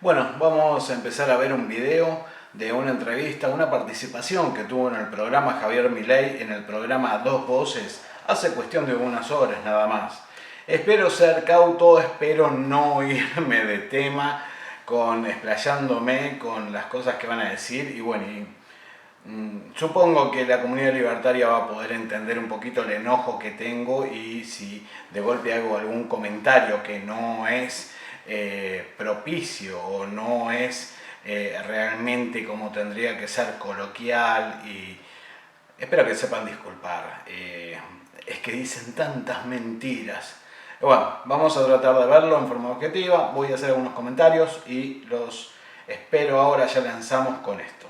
Bueno, vamos a empezar a ver un video de una entrevista, una participación que tuvo en el programa Javier Milei, en el programa Dos Voces, hace cuestión de unas horas nada más. Espero ser cauto, espero no irme de tema explayándome con las cosas que van a decir y bueno, supongo que la comunidad libertaria va a poder entender un poquito el enojo que tengo y si de golpe hago algún comentario que no es propicio o no es realmente como tendría que ser coloquial, y espero que sepan disculpar. Es que dicen tantas mentiras. Bueno, vamos a tratar de verlo en forma objetiva, voy a hacer algunos comentarios y los espero ahora, ya lanzamos con esto.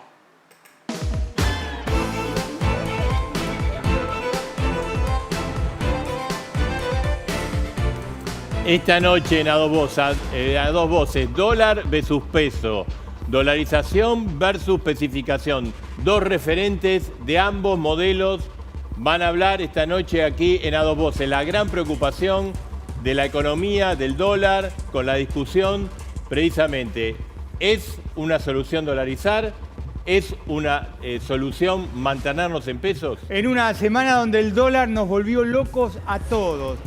Esta noche en a dos voces, dólar versus peso, dolarización versus especificación. Dos referentes de ambos modelos van a hablar esta noche aquí en a dos voces. La gran preocupación de la economía, del dólar, con la discusión precisamente, ¿es una solución dolarizar? ¿Es una solución mantenernos en pesos? En una semana donde el dólar nos volvió locos a todos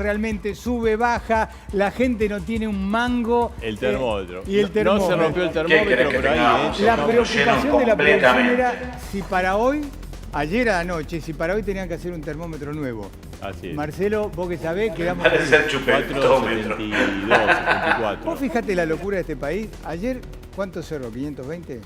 realmente sube, baja, la gente no tiene un mango. El termómetro. Y el termómetro. No se rompió el termómetro, pero ahí. La preocupación de la producción era si para hoy, ayer a la noche, si para hoy tenían que hacer un termómetro nuevo. Así es. Marcelo, vos que sabés, quedamos... Parece ser chupetómetro. 4.72, 74. Vos fijate la locura de este país. Ayer, ¿cuánto cerró? ¿520?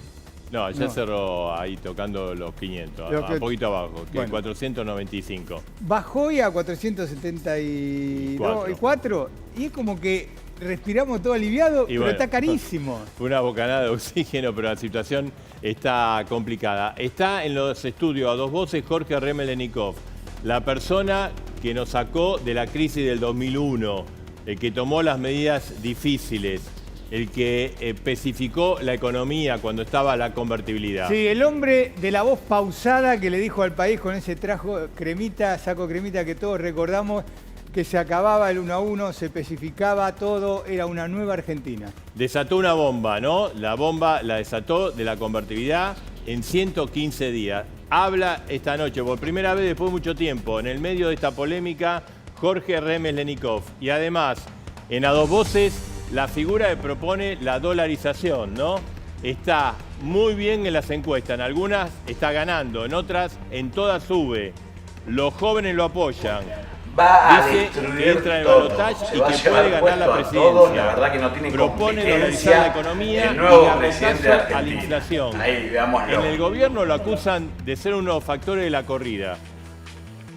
No, ayer cerró ahí tocando los 500, un poquito abajo, que bueno, 495. Bajó ya a 474 y es como que respiramos todo aliviado, pero bueno, está carísimo. Una bocanada de oxígeno, pero la situación está complicada. Está en los estudios a dos voces Jorge Remelennikov, la persona que nos sacó de la crisis del 2001, el que tomó las medidas difíciles, el que especificó la economía cuando estaba la convertibilidad. Sí, el hombre de la voz pausada que le dijo al país con ese saco cremita que todos recordamos, que se acababa el 1 a 1, se especificaba todo, era una nueva Argentina. Desató una bomba, ¿no? La bomba la desató de la convertibilidad en 115 días. Habla esta noche, por primera vez después de mucho tiempo, en el medio de esta polémica, Jorge Remelennikov. Y además, en a dos voces, la figura que propone la dolarización, ¿no? Está muy bien en las encuestas, en algunas está ganando, en otras, en todas sube. Los jóvenes lo apoyan. Dice que entra en el balotaje y que puede ganar la presidencia. La verdad que no tiene propone dolarizar la economía el nuevo y presidente de a la Argentina. inflación. Ahí, veámoslo. En el gobierno lo acusan de ser uno de los factores de la corrida.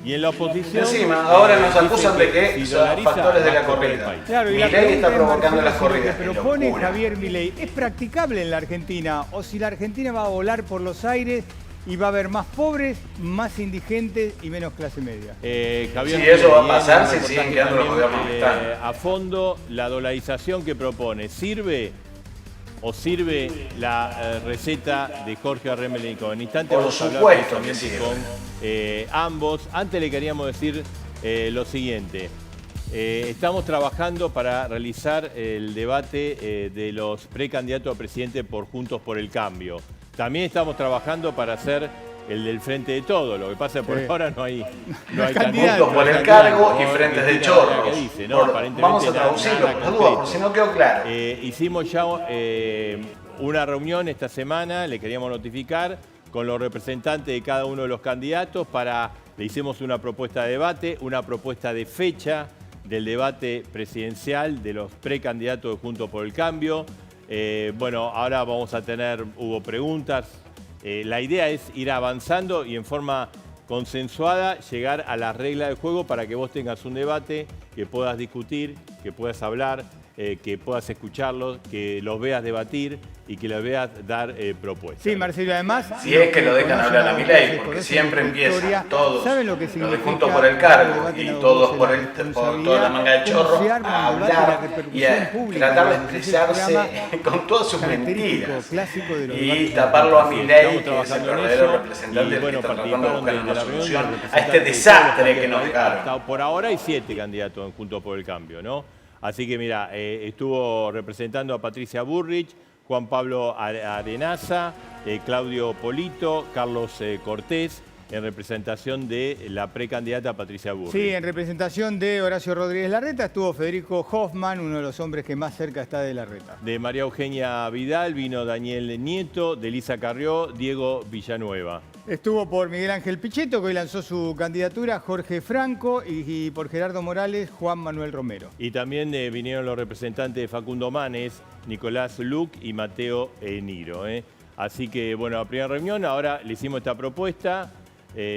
Y en la oposición... Encima, ahora nos acusan de que si son factores de la corrida. Claro, y Milei está provocando las corridas. Lo que propone Javier Milei es practicable en la Argentina, o si la Argentina va a volar por los aires y va a haber más pobres, más indigentes y menos clase media. Javier, sí, eso va a pasar si siguen quedando los gobiernos que están. A fondo, la dolarización que propone, ¿sirve o sirve la receta de Jorge Remelennikov? En instante Por vamos a hablar supuesto con ambos. Antes le queríamos decir lo siguiente. Estamos trabajando para realizar el debate de los precandidatos a presidente por Juntos por el Cambio. También estamos trabajando para hacer el del Frente de Todo. Lo que pasa es que por ahora no hay candidatos por el cargo y frentes de chorros. Dice, ¿no? Vamos a traducirlo por duda, por si no quedó claro. Hicimos ya una reunión esta semana, le queríamos notificar, con los representantes de cada uno de los candidatos le hicimos una propuesta de debate, una propuesta de fecha del debate presidencial de los precandidatos de Juntos por el Cambio. Bueno, ahora hubo preguntas. La idea es ir avanzando y en forma consensuada llegar a las reglas del juego para que vos tengas un debate, que puedas discutir, que puedas hablar, que puedas escucharlos, que los veas debatir y que les veas dar propuestas. Sí, Marcelo, además... Si es que lo dejan hablar a Milei, porque siempre empiezan todos los de Juntos por el Cargo y todos por toda la manga de chorro a hablar y a tratar de expresarse con todas sus mentiras y taparlo a Milei, que es el verdadero representante que está tratando de buscar una solución a este desastre que nos dejaron. Por ahora hay 7 candidatos en Juntos por el Cambio, ¿no? Así que mira, estuvo representando a Patricia Bullrich, Juan Pablo Arenaza, Claudio Polito, Carlos Cortés, en representación de la precandidata Patricia Bullrich. Sí, en representación de Horacio Rodríguez Larreta estuvo Federico Hoffman, uno de los hombres que más cerca está de Larreta. De María Eugenia Vidal vino Daniel Nieto, de Elisa Carrió, Diego Villanueva. Estuvo por Miguel Ángel Pichetto, que hoy lanzó su candidatura, Jorge Franco, y por Gerardo Morales, Juan Manuel Romero. Y también vinieron los representantes de Facundo Manes, Nicolás Luc y Mateo Niro. Así que, bueno, la primera reunión, ahora le hicimos esta propuesta.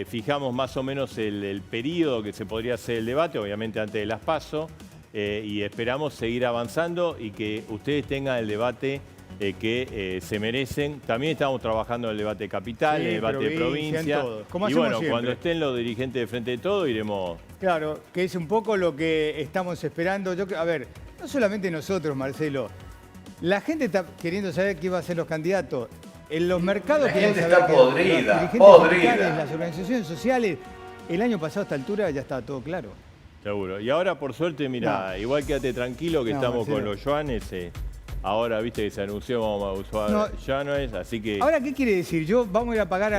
Fijamos más o menos el periodo que se podría hacer el debate, obviamente antes de las PASO, y esperamos seguir avanzando y que ustedes tengan el debate que se merecen. También estamos trabajando en el debate capital, Sí, en el debate de provincia. Como Y hacemos bueno, siempre. cuando estén los dirigentes de Frente de Todo, iremos... Claro, que es un poco lo que estamos esperando. A ver, no solamente nosotros, Marcelo. La gente está queriendo saber qué iban a ser los candidatos. En los mercados La quieren gente saber está que podrida, los dirigentes podrida. sindicales, las organizaciones sociales. El año pasado a esta altura ya estaba todo claro. Seguro. Y ahora, por suerte, mira, igual quédate tranquilo que No, estamos Marcelo. con los yuanes. Ahora, viste que se anunció, vamos a usar No. yuanes, así que... Ahora, ¿qué quiere decir? Yo vamos a ir a pagar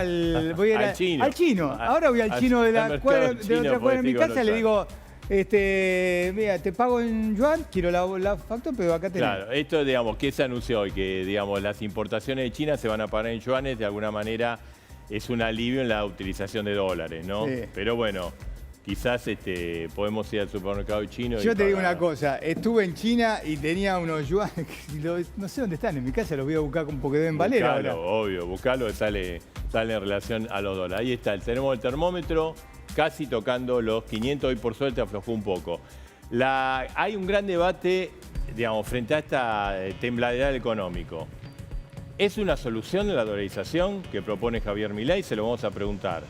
voy a ir Al chino. Al chino. Ahora voy al Al- chino de al la mercado cuadra, de chino, otra cuadra de mi podés ir con casa, los le digo, mira, te pago en yuan, quiero la factura, pero acá tenés. Claro, esto, digamos, ¿qué se anunció hoy? Que, digamos, las importaciones de China se van a pagar en yuanes, de alguna manera es un alivio en la utilización de dólares, ¿no? Sí. Pero bueno, quizás podemos ir al supermercado chino y Yo te digo pagar. una cosa, estuve en China y tenía unos yuanes, no sé dónde están, en mi casa los voy a buscar porque deben valer Buscalo, ahora. obvio, buscalo, sale en relación a los dólares. Ahí está, tenemos el termómetro casi tocando los 500, hoy por suerte aflojó un poco. Hay un gran debate, digamos, frente a esta tembladera económico. ¿Es una solución de la dolarización que propone Javier Milei? Se lo vamos a preguntar.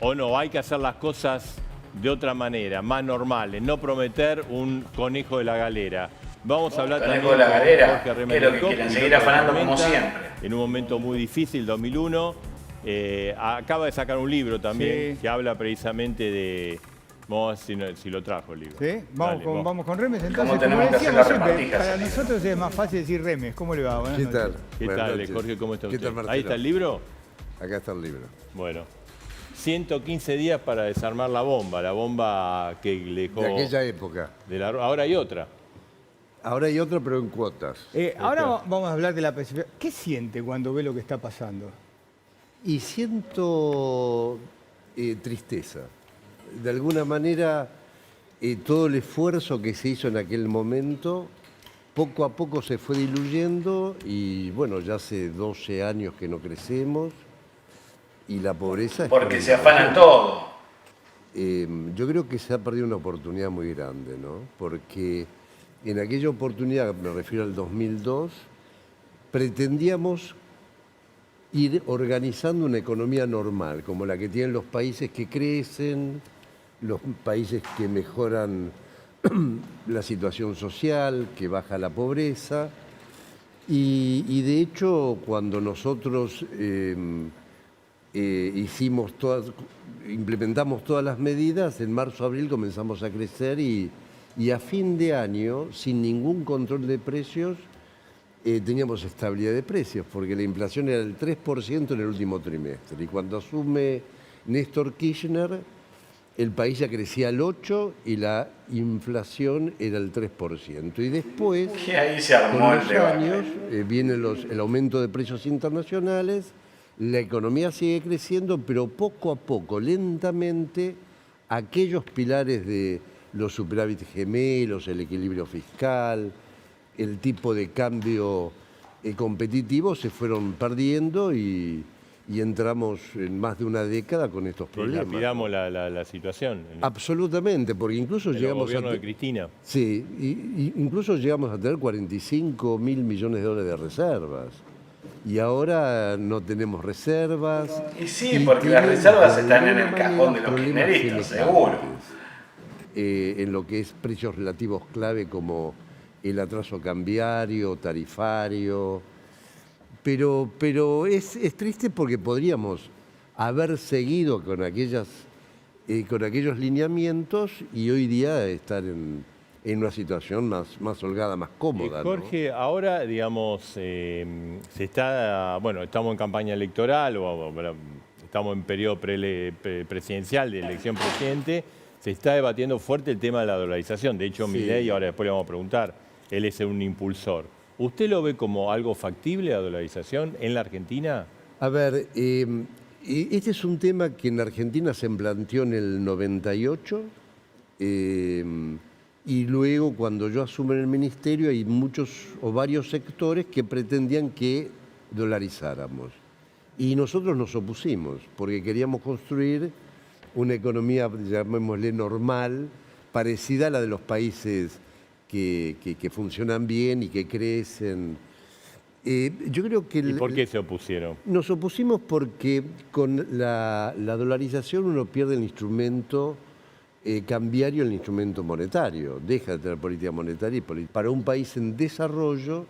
¿O no? Hay que hacer las cosas de otra manera, más normales, no prometer un conejo de la galera. Vamos a hablar Conejo también de la galera, con Jorge ¿qué es lo que Rementenkov, quieren? piloto Seguir de afanando como tormenta, siempre. en un momento muy difícil, 2001. Acaba de sacar un libro también Sí. que habla precisamente de... Vamos a ver si lo trajo el libro. ¿Sí? Vamos con Remes entonces. ¿Cómo tenemos que hacer decíamos las siempre, repartijas, para amigo? nosotros es más fácil decir Remes. ¿Cómo le va? Buenas ¿Qué noches. tal? ¿Qué Buenas tal, noches. Jorge? ¿Cómo está ¿Qué usted? tal, Marcelo? Ahí está el libro. Acá está el libro. Bueno, 115 días para desarmar la bomba que le dejó... De aquella época. Ahora hay otra. Ahora hay otro, pero en cuotas. Ahora vamos a hablar de la perspectiva. ¿Qué siente cuando ve lo que está pasando? Y siento tristeza. De alguna manera, todo el esfuerzo que se hizo en aquel momento, poco a poco se fue diluyendo y bueno, ya hace 12 años que no crecemos y la pobreza... Porque se afanan todo. Yo creo que se ha perdido una oportunidad muy grande, ¿no? Porque en aquella oportunidad, me refiero al 2002, pretendíamos ir organizando una economía normal, como la que tienen los países que crecen, los países que mejoran la situación social, que baja la pobreza. Y de hecho, cuando nosotros implementamos todas las medidas, en marzo-abril comenzamos a crecer y a fin de año, sin ningún control de precios, teníamos estabilidad de precios, porque la inflación era del 3% en el último trimestre. Y cuando asume Néstor Kirchner, el país ya crecía al 8% y la inflación era el 3%. Y después, Y ahí se con armó el los debate. años, viene el aumento de precios internacionales, la economía sigue creciendo, pero poco a poco, lentamente, aquellos pilares de los superávit gemelos, el equilibrio fiscal, el tipo de cambio competitivo se fueron perdiendo y entramos en más de una década con estos Y problemas. lapidamos la situación. Absolutamente, porque incluso El llegamos gobierno a... de Cristina. Sí, incluso llegamos a tener 45.000 millones de dólares de reservas. Y ahora no tenemos reservas. Y sí, porque las tienen, reservas de están en alguna el cajón de manera, los problemas kirchneristas, semejantes. seguro. En lo que es precios relativos clave como el atraso cambiario, tarifario. Pero es triste porque podríamos haber seguido con aquellos lineamientos y hoy día estar en en una situación más holgada, más cómoda. Jorge, ahora, digamos, estamos en campaña electoral estamos en periodo presidencial de elección presidente. Se está debatiendo fuerte el tema de la dolarización. De hecho, Sí. Milei, ahora después le vamos a preguntar, él es un impulsor. ¿Usted lo ve como algo factible la dolarización en la Argentina? A ver, este es un tema que en Argentina se planteó en el 98 y luego cuando yo asumo en el ministerio hay muchos o varios sectores que pretendían que dolarizáramos. Y nosotros nos opusimos porque queríamos construir una economía, llamémosle normal, parecida a la de los países que funcionan bien y que crecen. Yo creo que ¿Y por qué se opusieron? nos opusimos porque con la dolarización uno pierde el instrumento cambiario, el instrumento monetario. Deja de tener política monetaria y para un país en desarrollo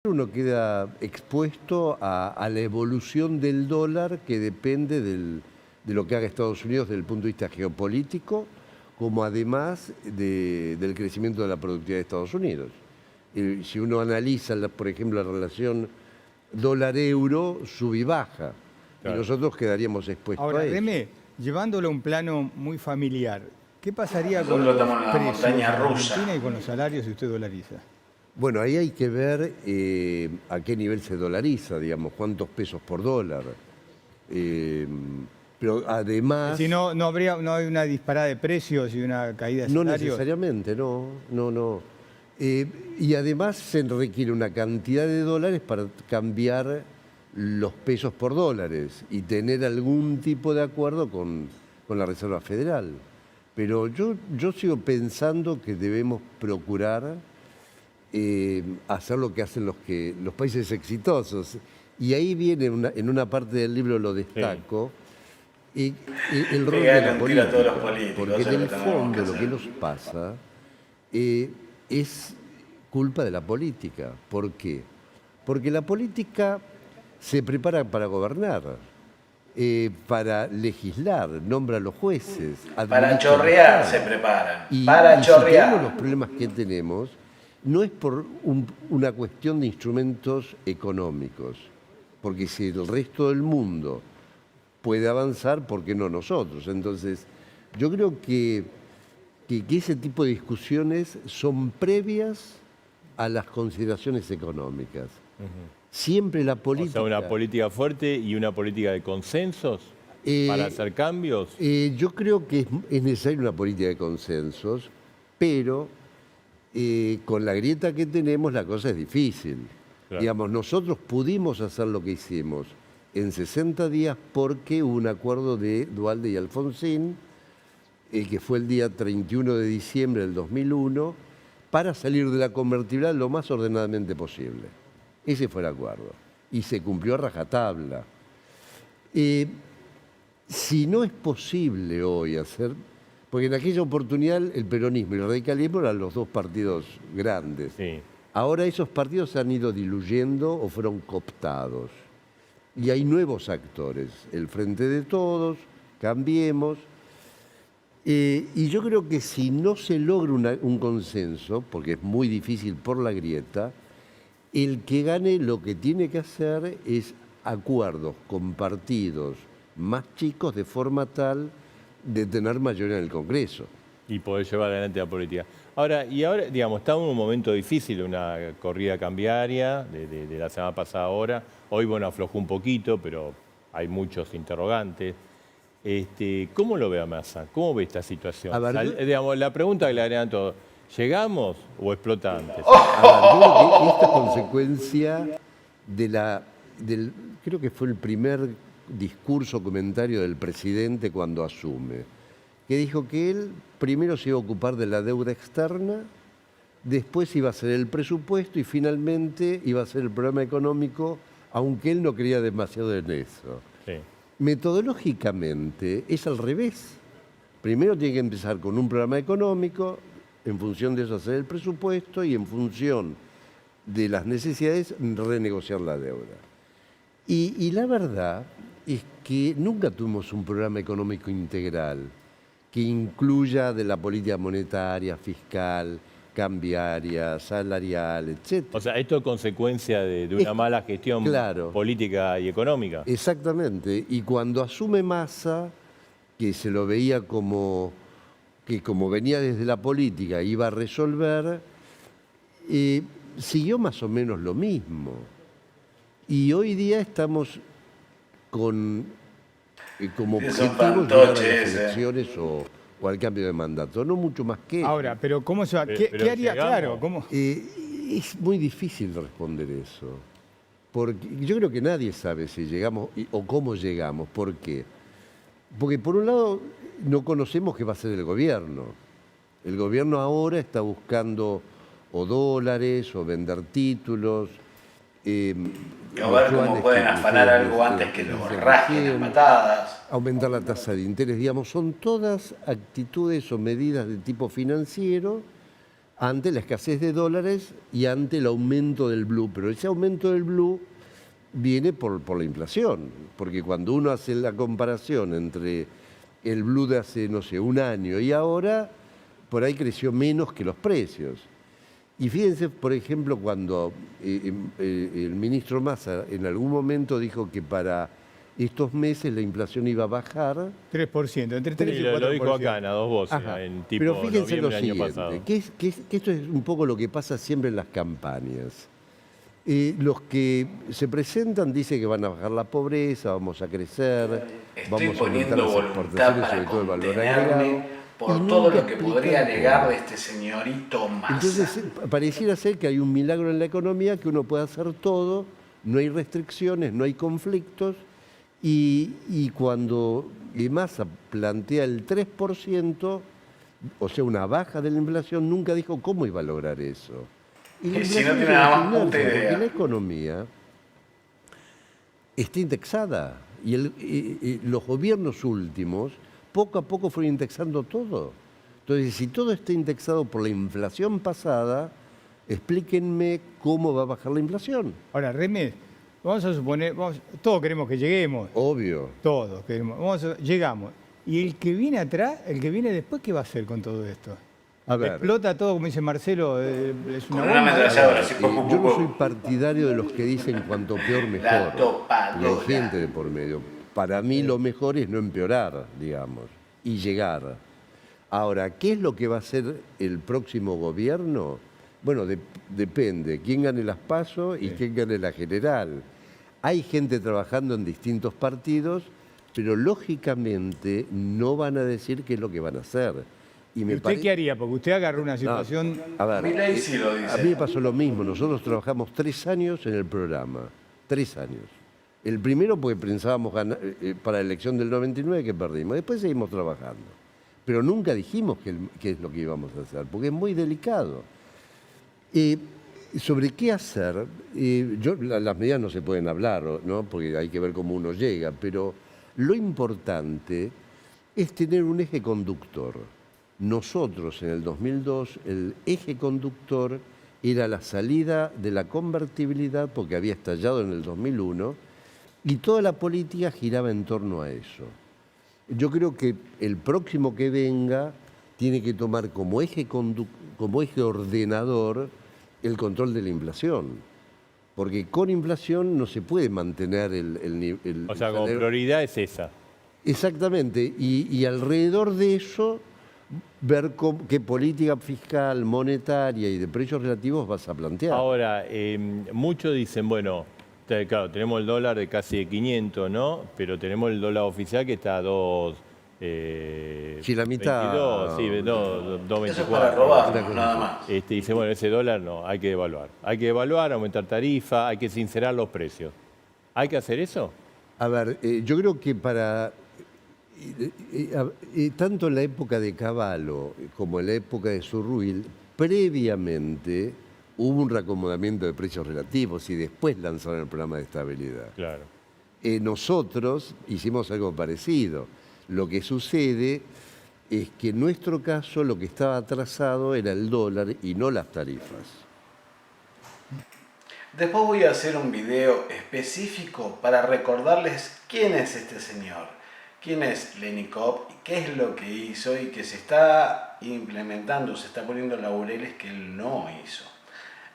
uno queda expuesto a la evolución del dólar que depende de lo que haga Estados Unidos desde el punto de vista geopolítico, como además del crecimiento de la productividad de Estados Unidos. Si uno analiza, por ejemplo, la relación dólar-euro, sube y baja. Claro. Y nosotros quedaríamos expuestos Ahora, a eso. Remé, llevándolo a un plano muy familiar, ¿qué pasaría con Nosotros los estamos en la precios montaña en rusa. Argentina y con los salarios si usted dolariza? Bueno, ahí hay que ver a qué nivel se dolariza, digamos, cuántos pesos por dólar. Pero además... Si no, no hay una disparada de precios y una caída de No salarios. necesariamente, no. Y además se requiere una cantidad de dólares para cambiar los pesos por dólares y tener algún tipo de acuerdo con la Reserva Federal. Pero yo sigo pensando que debemos procurar hacer lo que hacen los países exitosos. Y ahí viene, en una parte del libro lo destaco, el rol de la Pegarle un tiro a todos los política. políticos, Porque eso es en lo el que tenemos fondo que lo que hacer. nos pasa es culpa de la política. ¿Por qué? Porque la política se prepara para gobernar, para legislar, nombra a los jueces. Para administra chorrear el se Estado. preparan. Y Para si tenemos los chorrear. problemas que tenemos, no es por una cuestión de instrumentos económicos, porque si el resto del mundo puede avanzar, ¿por qué no nosotros? Entonces, yo creo que ese tipo de discusiones son previas a las consideraciones económicas. Siempre la O política... sea, una política fuerte y una política de consensos para hacer cambios. Yo creo que es necesaria una política de consensos, pero con la grieta que tenemos la cosa es difícil. Claro. Digamos, nosotros pudimos hacer lo que hicimos en 60 días porque hubo un acuerdo de Duhalde y Alfonsín, que fue el día 31 de diciembre del 2001, para salir de la convertibilidad lo más ordenadamente posible. Ese fue el acuerdo. Y se cumplió a rajatabla. Si no es posible hoy hacer... Porque en aquella oportunidad el peronismo y el radicalismo eran los dos partidos grandes. Sí. Ahora esos partidos se han ido diluyendo o fueron cooptados. Y hay nuevos actores. El Frente de Todos, Cambiemos. Y yo creo que si no se logra un consenso, porque es muy difícil por la grieta, el que gane lo que tiene que hacer es acuerdos con partidos más chicos de forma tal de tener mayoría en el Congreso. Y poder llevar adelante la política. Ahora, digamos, estamos en un momento difícil, una corrida cambiaria de la semana pasada ahora. Hoy, bueno, aflojó un poquito, pero hay muchos interrogantes. ¿Cómo lo ve a Massa? ¿Cómo ve esta situación? A ver, Digamos, la pregunta que le agregan todos, ¿llegamos o explota antes? A ver, yo creo que esta consecuencia creo que fue el primer discurso, comentario del presidente cuando asume, que dijo que él primero se iba a ocupar de la deuda externa, después iba a hacer el presupuesto y finalmente iba a hacer el programa económico, aunque él no creía demasiado en eso. Sí. Metodológicamente es al revés. Primero tiene que empezar con un programa económico, en función de eso hacer el presupuesto y en función de las necesidades renegociar la deuda. Y la verdad es que nunca tuvimos un programa económico integral que incluya de la política monetaria, fiscal, cambiaria, salarial, etc. O sea, esto es consecuencia de una mala gestión claro. política y económica. Exactamente. Y cuando asume Massa, que se lo veía como que como venía desde la política iba a resolver, siguió más o menos lo mismo. Y hoy día estamos con como objetivos llegar a las elecciones o al cambio de mandato, no mucho más que eso. Ahora, pero ¿cómo se va? ¿Qué haría? llegamos. Claro, ¿cómo? Es muy difícil responder eso, porque yo creo que nadie sabe si llegamos o cómo llegamos. ¿Por qué? Porque por un lado no conocemos qué va a hacer el gobierno. El gobierno ahora está buscando o dólares o vender títulos. A ver cómo pueden afanar algo antes que lo rasquen las patadas. Aumentar la tasa de interés, digamos, son todas actitudes o medidas de tipo financiero ante la escasez de dólares y ante el aumento del blue. Pero ese aumento del blue viene por la inflación, porque cuando uno hace la comparación entre el blue de hace, no sé, un año y ahora, por ahí creció menos que los precios. Y fíjense, por ejemplo, cuando el ministro Massa en algún momento dijo que para estos meses la inflación iba a bajar. 3%, entre 3 y 4%. Lo dijo acá, a dos voces, en tipo pero fíjense lo noviembre del año siguiente, pasado. que esto es un poco lo que pasa siempre en las campañas. Los que se presentan dicen que van a bajar la pobreza, vamos a crecer, vamos a aumentar las exportaciones, sobre todo el valor agregado. Por todo lo que podría alegar de este señorito Massa. Entonces, pareciera ser que hay un milagro en la economía, que uno puede hacer todo, no hay restricciones, no hay conflictos, y cuando Massa plantea el 3%, o sea, una baja de la inflación, nunca dijo cómo iba a lograr eso. Y si no tiene nada más puta idea. Porque la economía está indexada, y los gobiernos últimos poco a poco fueron indexando todo. Entonces, si todo está indexado por la inflación pasada, explíquenme cómo va a bajar la inflación. Ahora, Remes, vamos a suponer, todos queremos que lleguemos. Obvio. Todos queremos. Llegamos. ¿Y el que viene atrás, el que viene después, qué va a hacer con todo esto? A ver, Explota todo, como dice Marcelo, es Con una una bomba. ametralladora, así, yo no soy partidario de los que dicen cuanto peor mejor. La topadora. Y hay gente de por medio. Para mí lo mejor es no empeorar, digamos, y llegar. Ahora, ¿qué es lo que va a hacer el próximo gobierno? Bueno, depende. ¿Quién gane las PASO y quién gane la general? Hay gente trabajando en distintos partidos, pero lógicamente no van a decir qué es lo que van a hacer. ¿Y usted qué haría? Porque usted agarró una situación... A ver, Milei sí lo dice. a mí me pasó lo mismo. Nosotros trabajamos 3 años en el programa. 3 años. El primero porque pensábamos ganar, para la elección del 99 que perdimos. Después seguimos trabajando. Pero nunca dijimos qué es lo que íbamos a hacer, porque es muy delicado. Sobre qué hacer, las medidas no se pueden hablar, ¿no? Porque hay que ver cómo uno llega, pero lo importante es tener un eje conductor. Nosotros en el 2002 el eje conductor era la salida de la convertibilidad, porque había estallado en el 2001, y toda la política giraba en torno a eso. Yo creo que el próximo que venga tiene que tomar como eje ordenador el control de la inflación. Porque con inflación no se puede mantener el nivel. O sea, como prioridad es esa. Exactamente. Y alrededor de eso, ver qué política fiscal, monetaria y de precios relativos vas a plantear. Ahora, muchos dicen, bueno, claro, tenemos el dólar de casi de 500, ¿no? Pero tenemos el dólar oficial que está a 2... si la mitad... 22, sí, 2.24. Eso es para robar, nada más. Dice, bueno, ese dólar no, hay que devaluar. Hay que devaluar, aumentar tarifa, hay que sincerar los precios. ¿Hay que hacer eso? A ver, yo creo que para... tanto en la época de Cavallo como en la época de Surruil, previamente hubo un reacomodamiento de precios relativos y después lanzaron el programa de estabilidad. Claro. Nosotros hicimos algo parecido. Lo que sucede es que en nuestro caso lo que estaba atrasado era el dólar y no las tarifas. Después voy a hacer un video específico para recordarles quién es este señor. quién es Lenikov, qué es lo que hizo y que se está implementando, se está poniendo laureles que él no hizo.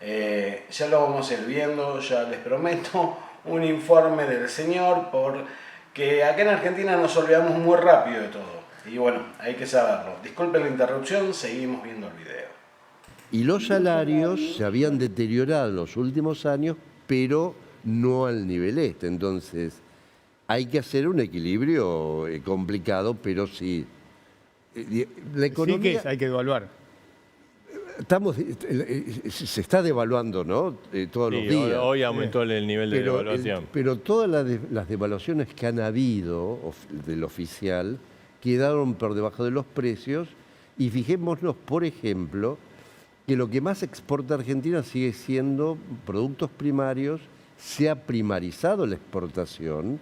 Ya lo vamos a ir viendo, ya les prometo un informe del señor, porque acá en Argentina nos olvidamos muy rápido de todo. Y bueno, hay que saberlo. Disculpen la interrupción, seguimos viendo el video. Y los salarios se habían deteriorado en los últimos años, pero no al nivel este. Entonces, hay que hacer un equilibrio complicado, pero sí. La economía, Sí que hay que evaluar. se está devaluando, ¿no? Todos los días. Hoy aumentó el nivel de devaluación. Pero todas las devaluaciones que han habido del oficial quedaron por debajo de los precios. Y fijémonos, por ejemplo, que lo que más exporta Argentina sigue siendo productos primarios. Se ha primarizado la exportación,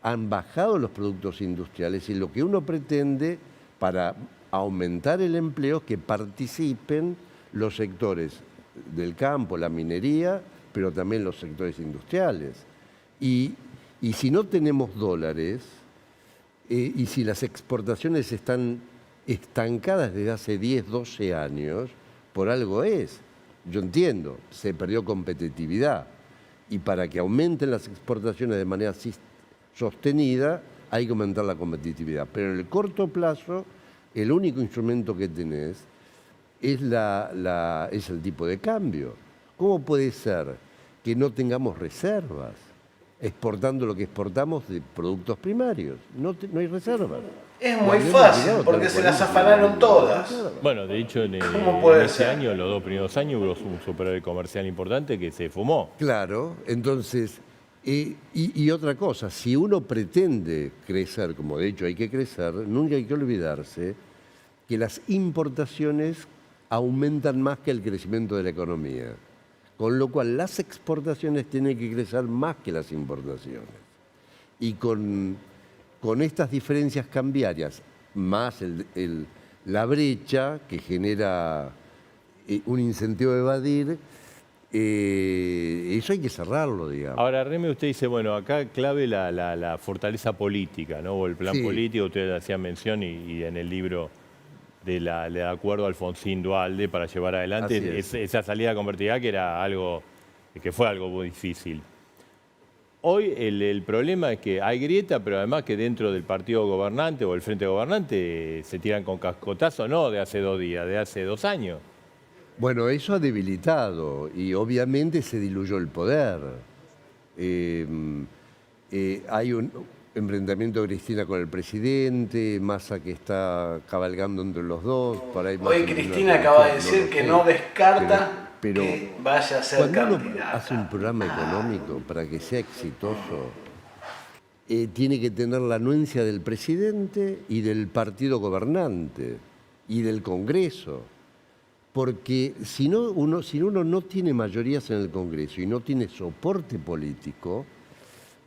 han bajado los productos industriales y lo que uno pretende para aumentar el empleo es que participen los sectores del campo, la minería, pero también los sectores industriales. Y si no tenemos dólares y si las exportaciones están estancadas desde hace 10, 12 años, por algo es. Yo entiendo, se perdió competitividad y para que aumenten las exportaciones de manera sostenida hay que aumentar la competitividad. Pero en el corto plazo, el único instrumento que tenés es el tipo de cambio. ¿Cómo puede ser que no tengamos reservas exportando lo que exportamos de productos primarios? No hay reservas. Es muy fácil, porque se las afanaron todas. Bueno, de hecho, en puede ese ser? año, los 2 primeros años, hubo un superávit comercial importante que se fumó. Claro, entonces, y otra cosa, si uno pretende crecer, como de hecho hay que crecer, nunca hay que olvidarse que las importaciones aumentan más que el crecimiento de la economía. Con lo cual las exportaciones tienen que crecer más que las importaciones. Y con estas diferencias cambiarias, más la brecha que genera un incentivo a evadir, eso hay que cerrarlo, digamos. Ahora, Reme, usted dice, bueno, acá clave la fortaleza política, ¿no? O el plan Sí. político, usted hacía mención y en el libro del acuerdo Alfonsín Duhalde para llevar adelante Así es. esa salida a convertibilidad que fue algo muy difícil. Hoy el problema es que hay grieta, pero además que dentro del partido gobernante o el frente gobernante se tiran con cascotazo, no de hace 2 días, de hace 2 años. Bueno, eso ha debilitado y obviamente se diluyó el poder. Hay un enfrentamiento de Cristina con el presidente, Massa que está cabalgando entre los dos. Hoy Cristina acaba de decir que no descarta que vaya a ser cuando uno candidata. hace un programa económico para que sea exitoso, tiene que tener la anuencia del presidente y del partido gobernante y del Congreso. Porque si uno no tiene mayorías en el Congreso y no tiene soporte político,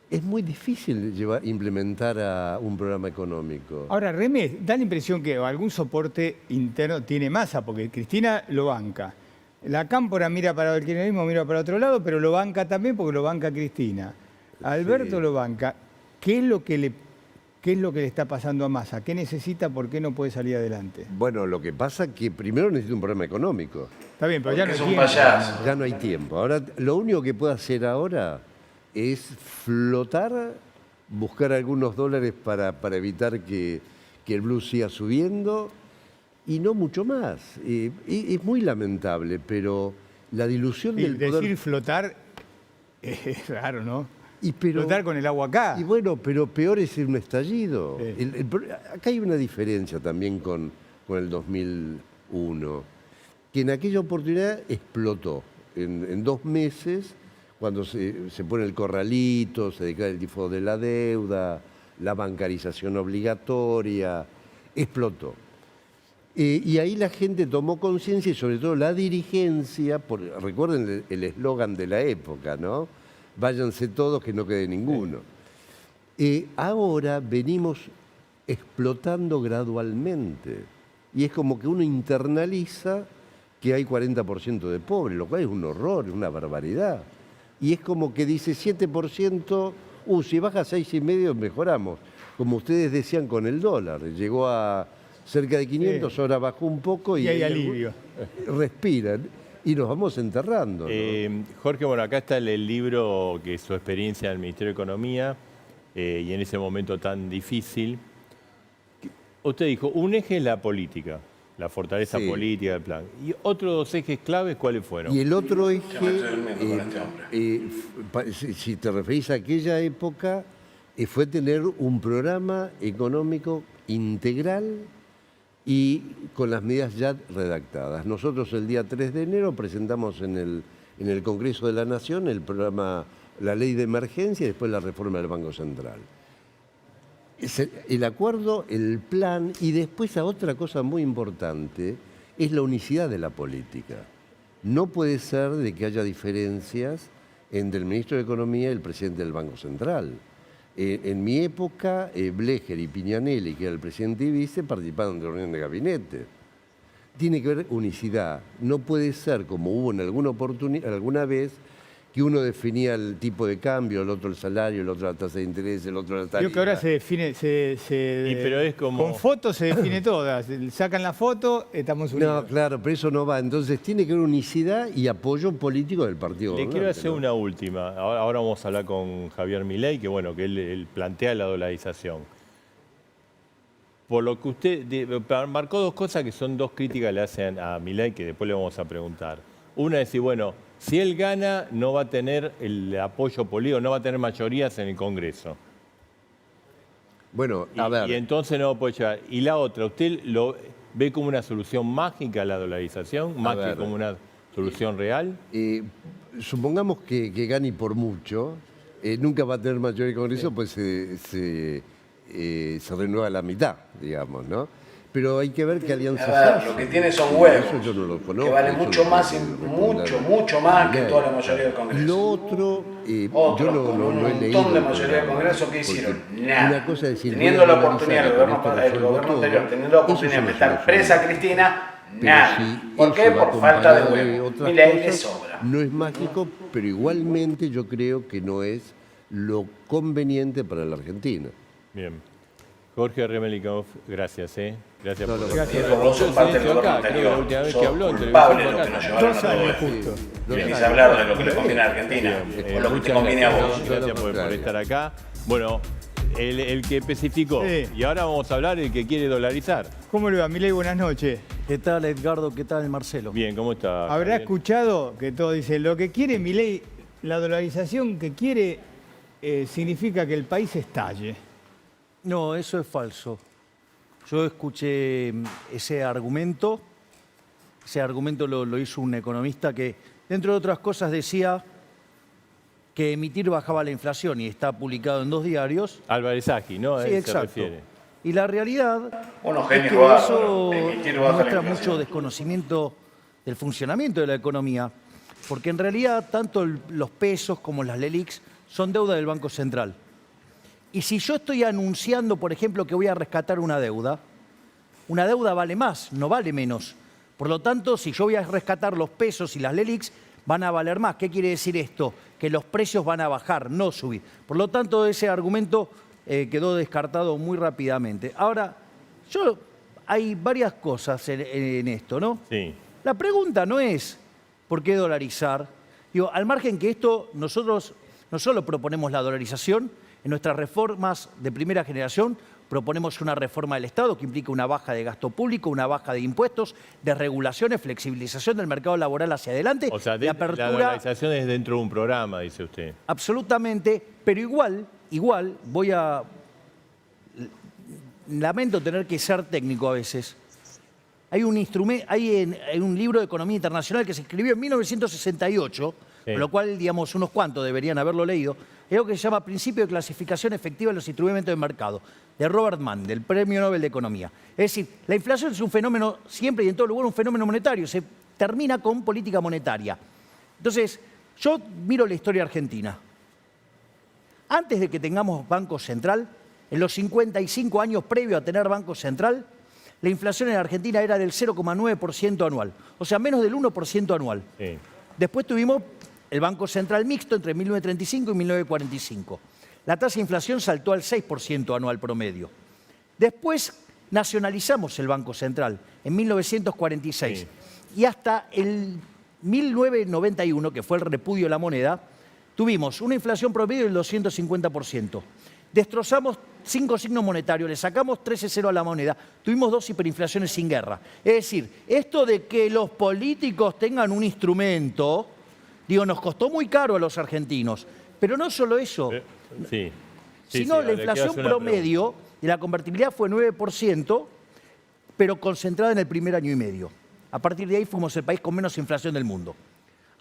es muy difícil implementar un programa económico. Ahora, Reme, da la impresión que algún soporte interno tiene Massa, porque Cristina lo banca. La Cámpora mira para el kirchnerismo, mira para otro lado, pero lo banca también porque lo banca Cristina. Alberto Sí. lo banca. ¿Qué es lo que le está pasando a Massa? ¿Qué necesita? ¿Por qué no puede salir adelante? Bueno, lo que pasa es que primero necesita un programa económico. Está bien, pero ya no Porque es hay un tiempo. payaso. Ya no hay tiempo. Ahora, lo único que puede hacer ahora es flotar, buscar algunos dólares para evitar que el blue siga subiendo y no mucho más. Es muy lamentable, pero la dilución Y del decir poder... flotar es raro, ¿no? pero, Flotar con el agua acá. y bueno, pero peor es un estallido. Sí. Acá hay una diferencia también con el 2001, que en aquella oportunidad explotó. En 2 meses, cuando se pone el corralito, se declara el default de la deuda, la bancarización obligatoria, explotó. Y ahí la gente tomó conciencia y sobre todo la dirigencia, recuerden el eslogan de la época, ¿no? Váyanse todos que no quede ninguno. Ahora venimos explotando gradualmente y es como que uno internaliza que hay 40% de pobres, lo cual es un horror, una barbaridad. Y es como que dice 7%, si baja a 6,5 mejoramos. como ustedes decían, con el dólar. Llegó a cerca de 500, Sí. ahora bajó un poco Y hay alivio. respiran y nos vamos enterrando, ¿no? Jorge, bueno, acá está el libro que es su experiencia en el Ministerio de Economía y en ese momento tan difícil. Usted dijo, un eje es la política, la fortaleza Sí. política del plan. ¿Y otros dos ejes claves cuáles fueron? Y el otro eje, Ya me estoy durmiendo con este hombre. si te referís a aquella época, fue tener un programa económico integral y con las medidas ya redactadas. Nosotros el día 3 de enero presentamos en el Congreso de la Nación el programa, la ley de emergencia y después la reforma del Banco Central. El acuerdo, el plan y después a otra cosa muy importante es la unicidad de la política. No puede ser de que haya diferencias entre el ministro de Economía y el presidente del Banco Central. En mi época, Blecher y Piñanelli, que era el presidente y vice, participaron de reunión de gabinete. Tiene que haber unicidad. No puede ser como hubo en alguna vez, que uno definía el tipo de cambio, el otro el salario, el otro la tasa de interés, el otro la tarifa. Creo que ahora se define, pero es como- con fotos se define todas. Sacan la foto, estamos unidos. No, claro, pero eso no va. Entonces tiene que haber unicidad y apoyo político del partido Le quiero gobernante, hacer ¿no? una última. Ahora vamos a hablar con Javier Milei, que bueno, que él plantea la dolarización. Por lo que usted marcó dos cosas que son dos críticas que le hacen a Milei, que después le vamos a preguntar. Una es decir, bueno, si él gana, no va a tener el apoyo político, no va a tener mayorías en el Congreso. Bueno, a Y ver, entonces no lo puede llevar. Y la otra, ¿usted lo ve como una solución mágica la dolarización, más que ver. como una solución real? supongamos que gane por mucho, nunca va a tener mayoría de Congreso, pues se renueva la mitad, digamos, ¿no? Pero hay que ver qué alianzas A ver, hace. lo que tiene son huevos. Eso yo no lo conozco. Que vale eso mucho lo más, tiene que responder mucho más que Milei. toda la mayoría del Congreso. Lo otro, Otros, yo con no un he montón leído. de el mayoría del programa, Congreso, ¿qué porque hicieron? Nada. Una cosa es decir, teniendo voy a la oportunidad, el dolarizar, gobierno, con esto resuelvo anterior, todo. teniendo la Eso oportunidad de es meter una presa a solución. Cristina, Pero nada. si ¿Por qué? eso va Por falta de acompañado huevos. otras Milei le cosas, sobra. no es mágico, pero igualmente yo creo que no es lo conveniente para la Argentina. Bien. Jorge Remelikov, gracias, Gracias por Gracias. Diego, vos sos parte del Silencio gobierno acá, creo que la anterior. última vez Sos que habló en culpable de televisión lo fue que nos acá. llevaron a 2 todo años esto. justo. Venís a hablar de lo que le conviene a Argentina, o lo que te Muchas conviene a gracias, vos. gracias por estar acá. Bueno, el que especificó. Sí. Y ahora vamos a hablar del que quiere dolarizar. ¿Cómo le va, Milei? Buenas noches. ¿Qué tal, Edgardo? ¿Qué tal, Marcelo? Bien, ¿cómo está? Habrá Javier? escuchado que todo dice, lo que quiere Milei, la dolarización que quiere significa que el país estalle. No, eso es falso. Yo escuché ese argumento lo hizo un economista que, dentro de otras cosas, decía que emitir bajaba la inflación y está publicado en 2 diarios. Álvarez Agi, ¿no? A Sí, él se exacto. refiere. Y la realidad Unos es genios que bárbaros. eso Emitir baja la muestra inflación. mucho desconocimiento del funcionamiento de la economía, porque en realidad tanto los pesos como las LELIQs son deuda del Banco Central. Y si yo estoy anunciando, por ejemplo, que voy a rescatar una deuda vale más, no vale menos. Por lo tanto, si yo voy a rescatar los pesos y las LELIQs, van a valer más. ¿Qué quiere decir esto? Que los precios van a bajar, no subir. Por lo tanto, ese argumento quedó descartado muy rápidamente. Ahora, hay varias cosas en esto, ¿no? Sí. La pregunta no es ¿por qué dolarizar? Digo, al margen que esto, nosotros no solo proponemos la dolarización, en nuestras reformas de primera generación proponemos una reforma del Estado que implica una baja de gasto público, una baja de impuestos, de regulaciones, flexibilización del mercado laboral hacia adelante, O sea, de la apertura. dolarización es dentro de un programa, dice usted. Absolutamente, pero igual lamento tener que ser técnico a veces. Hay un libro de economía internacional que se escribió en 1968, Sí. con lo cual, digamos, unos cuantos deberían haberlo leído. Es algo que se llama Principio de Clasificación Efectiva de los Instrumentos de Mercado, de Robert Mann, del Premio Nobel de Economía. Es decir, la inflación es un fenómeno, siempre y en todo lugar, un fenómeno monetario. Se termina con política monetaria. Entonces, yo miro la historia argentina. Antes de que tengamos Banco Central, en los 55 años previos a tener Banco Central, la inflación en Argentina era del 0,9% anual, o sea, menos del 1% anual. Sí. Después tuvimos el Banco Central mixto entre 1935 y 1945. la tasa de inflación saltó al 6% anual promedio. Después nacionalizamos el Banco Central en 1946 Sí. y hasta el 1991, que fue el repudio de la moneda, tuvimos una inflación promedio del 250%. Destrozamos 5 signos monetarios, le sacamos 13-0 a la moneda, tuvimos 2 hiperinflaciones sin guerra. Es decir, esto de que los políticos tengan un instrumento, digo, nos costó muy caro a los argentinos. Pero no solo eso, Sí. sino la le quiero inflación hacer una promedio de la convertibilidad fue 9%, pero concentrada en el primer año y medio. A partir de ahí fuimos el país con menos inflación del mundo.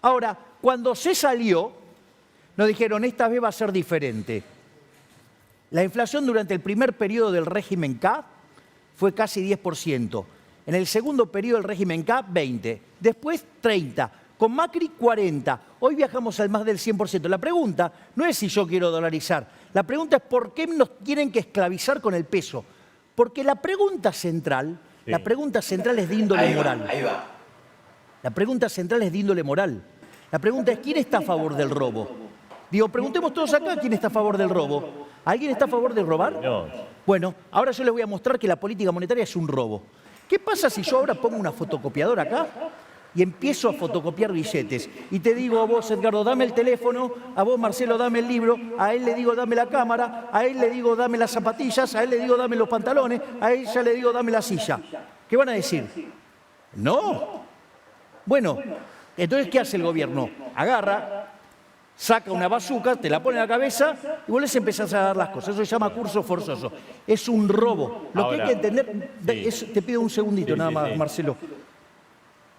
Ahora, cuando se salió, nos dijeron, esta vez va a ser diferente. La inflación durante el primer periodo del régimen K fue casi 10%. En el segundo periodo del régimen K, 20%. Después, 30%. Con Macri, 40%. Hoy viajamos al más del 100%. La pregunta no es si yo quiero dolarizar. La pregunta es por qué nos tienen que esclavizar con el peso. Porque la pregunta central, Sí. la pregunta central es de índole moral. Ahí va. La pregunta central es de índole moral. La pregunta es, ¿quién está a favor del robo? Digo, preguntemos todos acá quién está a favor del robo. ¿Alguien está a favor de robar? No. Bueno, ahora yo les voy a mostrar que la política monetaria es un robo. ¿Qué pasa si yo ahora pongo una fotocopiadora acá y empiezo a fotocopiar billetes? Y te digo a vos, Edgardo, dame el teléfono, a vos, Marcelo, dame el libro, a él le digo, dame la cámara, a él le digo, dame las zapatillas, a él le digo, dame los pantalones, a ella le digo, dame la silla. ¿Qué van a decir? No. Bueno, entonces, ¿qué hace el gobierno? Agarra, saca una bazuca, te la pone en la cabeza y vos les empezás a dar las cosas. Eso se llama curso forzoso. Es un robo. Lo que Ahora, hay que entender, sí. te pido un segundito Sí, nada sí, más, sí. Marcelo.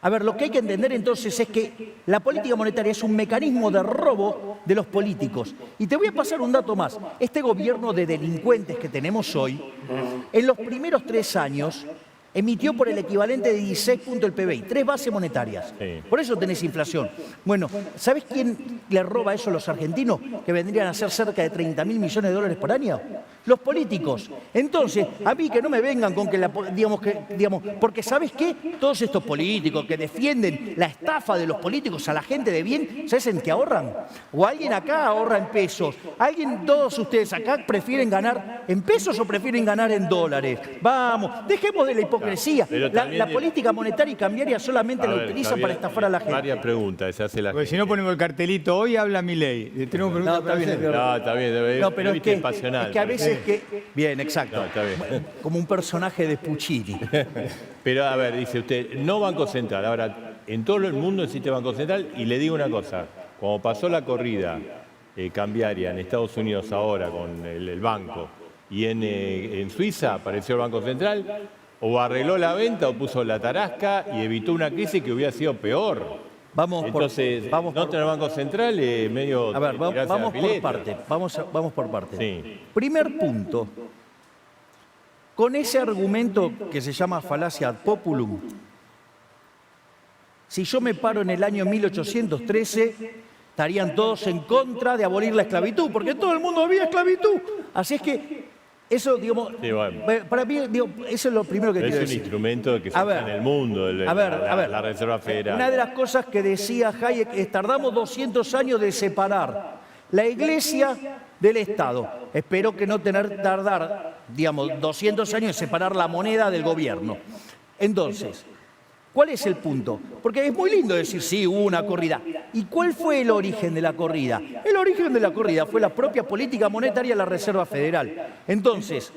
A ver, lo que hay que entender entonces es que la política monetaria es un mecanismo de robo de los políticos. Y te voy a pasar un dato más. Este gobierno de delincuentes que tenemos hoy, en los primeros 3 años, emitió por el equivalente de 16 puntos del PBI, 3 bases monetarias. Sí. Por eso tenés inflación. Bueno, ¿sabés quién le roba eso a los argentinos? Que vendrían a ser cerca de 30.000 millones de dólares por año. Los políticos. Entonces, a mí que no me vengan con que, digamos, porque ¿sabés qué? Todos estos políticos que defienden la estafa de los políticos a la gente de bien, ¿sabes en qué ahorran? O alguien acá ahorra en pesos. Todos ustedes acá prefieren ganar en pesos o prefieren ganar en dólares. Vamos, dejemos de la hipocresía. Pero La también política monetaria y cambiaria solamente A la ver, utilizan Javier, para estafar a la gente. Varias preguntas se hace la Porque si gente. no ponemos el cartelito, hoy habla Milei. Tenemos preguntas para hacer. No, está bien. No, pero es viste que, pasional, es que a pero- veces que... Bien, exacto. No, está bien. Como un personaje de Puccini. Pero a ver, dice usted, no Banco Central. Ahora, en todo el mundo existe Banco Central y le digo una cosa, como pasó la corrida cambiaria en Estados Unidos ahora con el banco y en Suiza apareció el Banco Central, o arregló la venta o puso la tarasca y evitó una crisis que hubiera sido peor. Entonces, no tener Banco Central es medio... A ver, tirarse a la vamos por pileta. parte. Vamos por parte. Sí. Primer punto. Con ese argumento que se llama falacia ad populum, si yo me paro en el año 1813, estarían todos en contra de abolir la esclavitud, porque todo el mundo había esclavitud. Así es que eso, digamos, Sí, bueno. para mí, digo, eso es lo primero que Pero quiero es un decir. instrumento que se A usa ver, en el mundo, a ver. la Reserva Federal. Una de las cosas que decía Hayek es tardamos 200 años de separar la Iglesia del Estado. Espero que no tardar, digamos, 200 años en separar la moneda del gobierno. Entonces, ¿cuál es el punto? Porque es muy lindo decir, sí, hubo una corrida. ¿Y cuál fue el origen de la corrida? El origen de la corrida fue la propia política monetaria de la Reserva Federal. Entonces,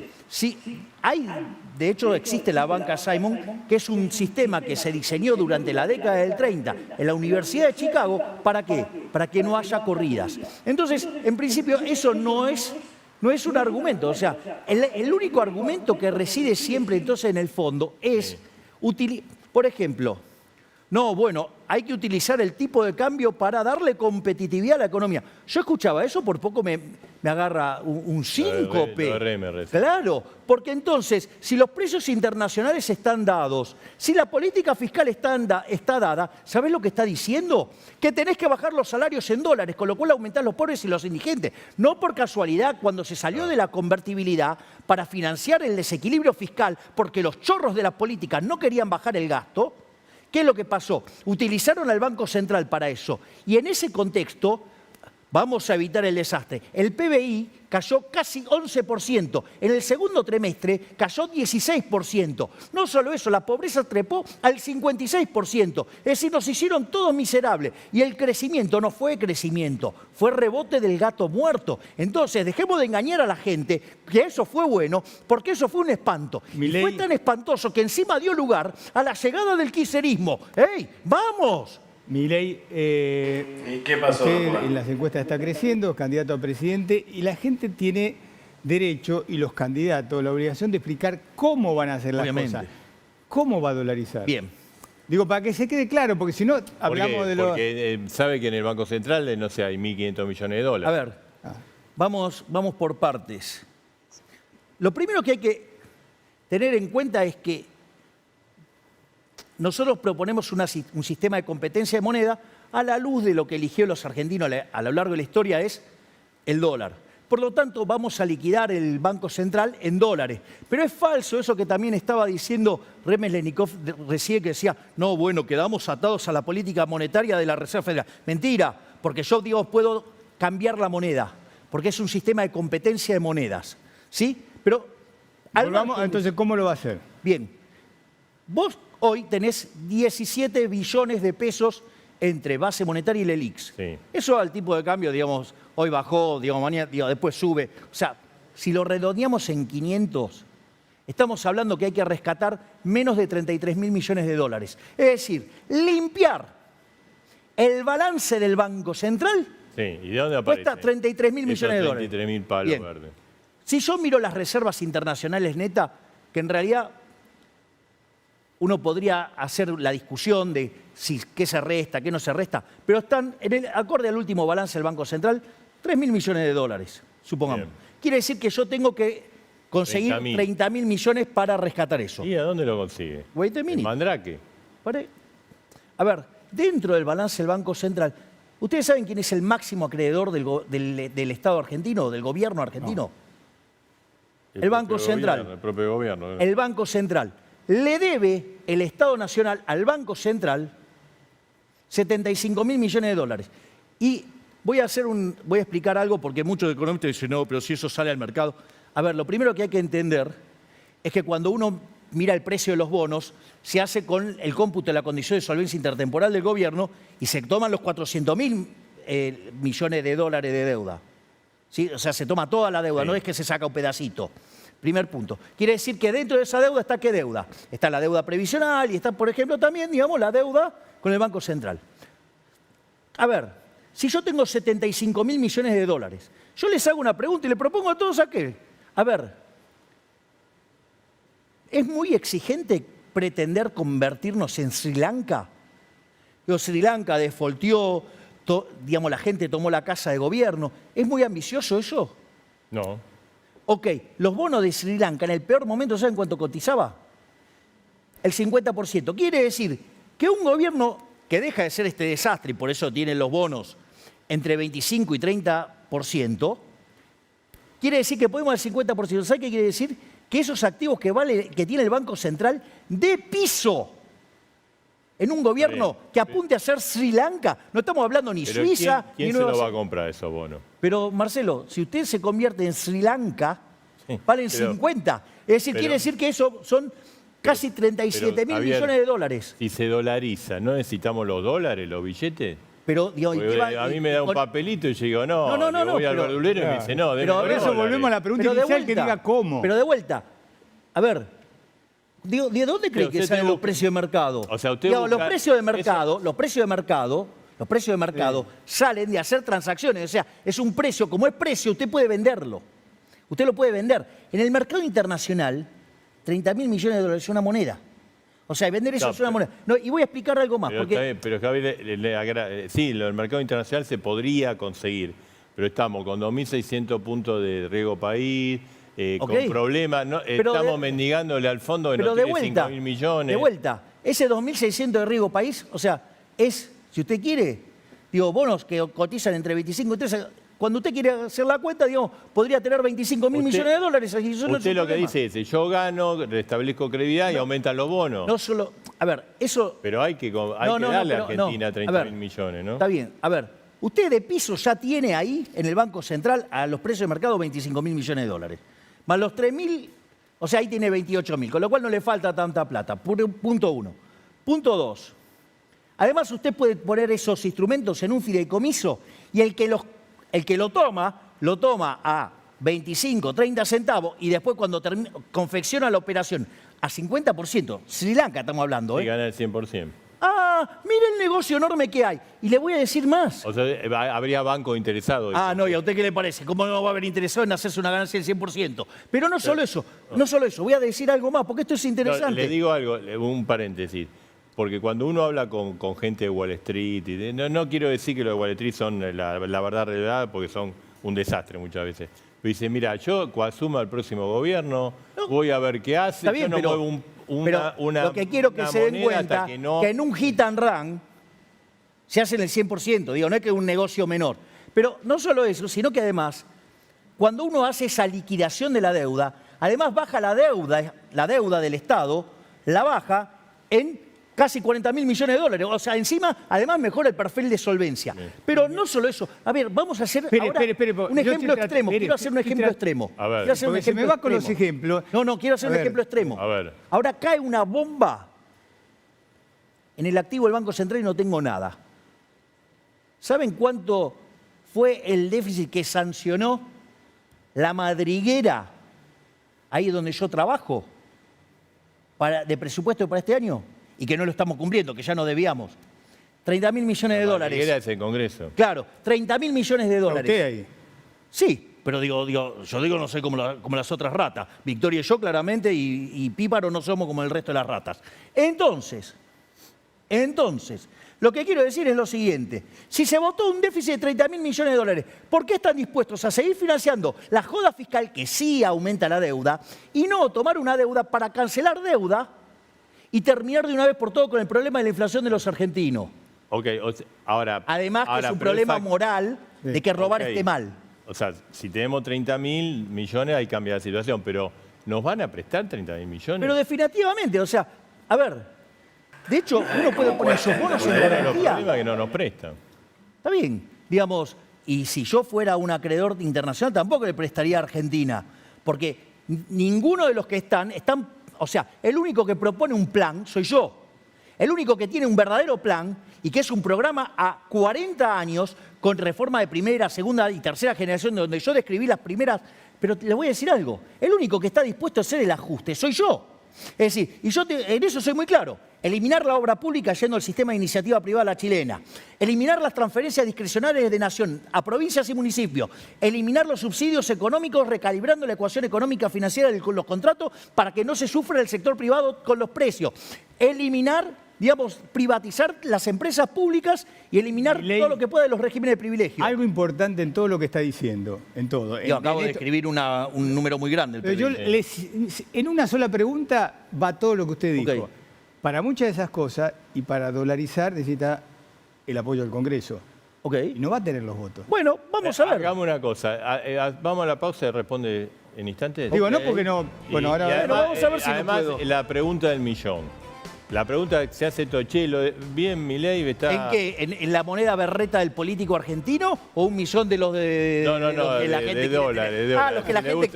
de hecho existe la banca Simon, que es un sistema que se diseñó durante la década del 30 en la Universidad de Chicago, ¿para qué? Para que no haya corridas. Entonces, en principio, eso no es un argumento. O sea, el único argumento que reside siempre entonces en el fondo es, por ejemplo, no, bueno, hay que utilizar el tipo de cambio para darle competitividad a la economía. Yo escuchaba eso, por poco me agarra un síncope. me reza. Claro, porque entonces, si los precios internacionales están dados, si la política fiscal está dada, ¿sabés lo que está diciendo? Que tenés que bajar los salarios en dólares, con lo cual aumentás los pobres y los indigentes. No por casualidad, cuando se salió de la convertibilidad para financiar el desequilibrio fiscal, porque los chorros de la política no querían bajar el gasto, ¿qué es lo que pasó? Utilizaron al Banco Central para eso. Y en ese contexto, vamos a evitar el desastre. El PBI cayó casi 11%. En el segundo trimestre cayó 16%. No solo eso, la pobreza trepó al 56%. Es decir, nos hicieron todos miserables. Y el crecimiento no fue crecimiento, fue rebote del gato muerto. Entonces, dejemos de engañar a la gente que eso fue bueno, porque eso fue un espanto. Y fue tan espantoso que encima dio lugar a la llegada del kirchnerismo. ¡Ey, vamos! Milei, ¿Y qué pasó, usted Juan? en las encuestas está creciendo, es candidato a presidente, y la gente tiene derecho, y los candidatos, la obligación de explicar cómo van a hacer las Obviamente. cosas. ¿Cómo va a dolarizar? Bien. Digo, para que se quede claro, porque si no hablamos de lo... Porque sabe que en el Banco Central, no sé, hay 1.500 millones de A dólares. ver, vamos por partes. Lo primero que hay que tener en cuenta es que nosotros proponemos un sistema de competencia de moneda a la luz de lo que eligió los argentinos a lo largo de la historia es el dólar. Por lo tanto, vamos a liquidar el Banco Central en dólares. Pero es falso eso que también estaba diciendo Remes Lenikov recién, que decía, no, bueno, quedamos atados a la política monetaria de la Reserva Federal. Mentira, porque yo, digo, puedo cambiar la moneda, porque es un sistema de competencia de monedas. ¿Sí? Pero... entonces, ¿cómo lo va a hacer? Bien, vos hoy tenés 17 billones de pesos entre base monetaria y el ELIX. Sí. Eso al tipo de cambio, digamos, hoy bajó, digamos, mañana, después sube. O sea, si lo redondeamos en 500, estamos hablando que hay que rescatar menos de 33.000 millones de dólares. Es decir, limpiar el balance del Banco Central Sí, ¿y de dónde aparece? cuesta 33.000 millones de dólares. 33.000 palos Bien. verdes. Si yo miro las reservas internacionales netas, que en realidad uno podría hacer la discusión de qué se resta, qué no se resta, pero están, acorde al último balance del Banco Central, 3.000 millones de dólares, supongamos. Bien. Quiere decir que yo tengo que conseguir 30.000. 30.000 millones para rescatar eso. ¿Y a dónde lo consigue? Wait a minute. ¿En Mandrake? A ver, dentro del balance del Banco Central, ¿ustedes saben quién es el máximo acreedor del Estado argentino, del gobierno argentino? El Banco propio Central. gobierno, el propio gobierno. El Banco Central. Le debe el Estado Nacional al Banco Central 75.000 millones de dólares. Y voy a explicar algo porque muchos economistas dicen, no, pero si eso sale al mercado. A ver, lo primero que hay que entender es que cuando uno mira el precio de los bonos, se hace con el cómputo de la condición de solvencia intertemporal del gobierno y se toman los 400.000 millones de dólares de deuda. ¿Sí? O sea, se toma toda la deuda, Sí. no es que se saca un pedacito. Primer punto. Quiere decir que dentro de esa deuda está ¿qué deuda? Está la deuda previsional y está, por ejemplo, también, digamos, la deuda con el Banco Central. A ver, si yo tengo 75.000 millones de dólares, yo les hago una pregunta y le propongo a todos aquel. A ver, ¿es muy exigente pretender convertirnos en Sri Lanka? Sri Lanka defaultió, digamos, la gente tomó la casa de gobierno. ¿Es muy ambicioso eso? No. Ok, los bonos de Sri Lanka en el peor momento, ¿saben cuánto cotizaba? El 50%. Quiere decir que un gobierno que deja de ser este desastre, y por eso tiene los bonos entre 25 y 30%, quiere decir que podemos al 50%. ¿Sabe qué quiere decir? Que esos activos que tiene el Banco Central de piso en un gobierno que apunte a ser Sri Lanka. No estamos hablando ni Pero Suiza, ¿quién ni se Nueva lo va a Zelanda. comprar esos bonos? Pero, Marcelo, si usted se convierte en Sri Lanka, valen pero- 50. Es decir, pero- quiere decir que eso son casi 37.000 Javier, millones de dólares. Si se dolariza, ¿no necesitamos los dólares, los billetes? Pero, digo, ¿y Porque qué va- a mí me da un con- papelito y yo digo, no, No, no, yo no, voy al pero- verdulero y me dice, no, pero deme Por eso dólares. volvemos a la pregunta Pero de inicial que vuelta, diga cómo. Pero de vuelta, a ver, digo, ¿de dónde cree Pero que usted salen busca- los precios de mercado? O sea, usted Digo, busca- los precios de mercado salen de hacer transacciones. O sea, es un precio, como es precio, usted puede venderlo. Usted lo puede vender. En el mercado internacional, 30.000 millones de dólares es una moneda. O sea, vender eso No, es una pero- moneda. No, y voy a explicar algo más. Pero, Porque está bien, pero Javier, sí, lo del mercado internacional se podría conseguir, pero estamos con 2.600 puntos de riesgo país, Ok. con problemas, ¿no? Pero Estamos de- mendigando al fondo que pero nos de tiene vuelta, 5.000 millones. de vuelta, ese 2.600 de riesgo país, o sea, es, si usted quiere, digo, bonos que cotizan entre 25 y 30, cuando usted quiere hacer la cuenta, digamos, podría tener 25.000 Usted- millones de dólares. Y eso no es Usted un lo que problema. dice es, yo gano, restablezco credibilidad y aumentan los bonos. No solo, a ver, eso... Pero hay que No, darle a pero Argentina no. 30.000 millones, ¿no? Está bien, a ver, usted de piso ya tiene ahí en el Banco Central a los precios de mercado 25.000 millones de dólares. Más los 3.000, o sea, ahí tiene 28.000, con lo cual no le falta tanta plata. Punto 1. Punto 2. Además, usted puede poner esos instrumentos en un fideicomiso y el que lo toma a 25, 30 centavos y después cuando confecciona la operación a 50%, Sri Lanka estamos hablando, Y gana el 100%. Ah, mire el negocio enorme que hay. Y le voy a decir más. O sea, habría banco interesado. Ah, no, ¿y a usted qué le parece? ¿Cómo no va a haber interesado en hacerse una ganancia del 100%? Pero no solo eso, voy a decir algo más, porque esto es interesante. No, le digo algo, un paréntesis. Porque cuando uno habla con gente de Wall Street, no quiero decir que los de Wall Street son la verdad revelada, porque son un desastre muchas veces. Pero dice, mira, yo cuando asuma el próximo gobierno, voy a ver qué hace, Está bien, yo no pero, muevo pero lo que quiero que se den cuenta que en un hit and run se hace en el 100%, digo, no es que es un negocio menor. Pero no solo eso, sino que además, cuando uno hace esa liquidación de la deuda, además baja la deuda del Estado, la baja en casi 40.000 millones de dólares. O sea, encima, además mejora el perfil de solvencia. Pero no solo eso. A ver, vamos a hacer un ejemplo extremo. Quiero hacer un ejemplo extremo. A ver. Quiero hacer un Porque se me ejemplo va con los extremo. ejemplos. No, quiero hacer un ejemplo extremo. A ver. Ahora cae una bomba en el activo del Banco Central y no tengo nada. ¿Saben cuánto fue el déficit que sancionó la madriguera ahí donde yo trabajo de presupuesto para este año? Y que no lo estamos cumpliendo, que ya no debíamos. 30.000 millones de dólares. Era ese Congreso. Claro, 30.000 millones de dólares. ¿Usted ahí? Sí, pero yo no soy como las otras ratas. Victoria y yo claramente y Píparo no somos como el resto de las ratas. Entonces, lo que quiero decir es lo siguiente. Si se votó un déficit de 30.000 millones de dólares, ¿por qué están dispuestos a seguir financiando la joda fiscal que sí aumenta la deuda y no tomar una deuda para cancelar deuda y terminar de una vez por todo con el problema de la inflación de los argentinos? Ok, ahora... Además que es un problema moral de que robar esté mal. O sea, si tenemos 30.000 millones, ahí cambia la situación, pero ¿nos van a prestar 30.000 millones? Pero definitivamente, o sea, a ver, de hecho, uno puede poner esos bonos en Los garantía. problemas que no nos prestan. Está bien, digamos, y si yo fuera un acreedor internacional tampoco le prestaría a Argentina, porque ninguno de los que están, o sea, el único que propone un plan soy yo. El único que tiene un verdadero plan y que es un programa a 40 años con reforma de primera, segunda y tercera generación, donde yo describí las primeras, pero le voy a decir algo, el único que está dispuesto a hacer el ajuste soy yo. Es decir, y en eso soy muy claro, eliminar la obra pública yendo al sistema de iniciativa privada a la chilena, eliminar las transferencias discrecionales de nación a provincias y municipios, eliminar los subsidios económicos recalibrando la ecuación económica financiera de los contratos para que no se sufra el sector privado con los precios, eliminar, digamos, privatizar las empresas públicas y eliminar todo lo que pueda de los regímenes de privilegio. Algo importante en todo lo que está diciendo, en todo. Yo acabo de escribir un número muy grande. Pero en una sola pregunta va todo lo que usted dijo. Ok. Para muchas de esas cosas y para dolarizar necesita el apoyo del Congreso. Ok. Y no va a tener los votos. Bueno, vamos a ver. Hagamos una cosa, vamos a la pausa y responde en instantes. Digo, no porque no... Bueno, ahora... además, vamos a ver si no además, puedo. la pregunta del millón. La pregunta que se hace Tochelo, bien Milei está... ¿En qué? ¿En la moneda berreta del político argentino o un millón de los de la gente de dólares. Ah, los que la gente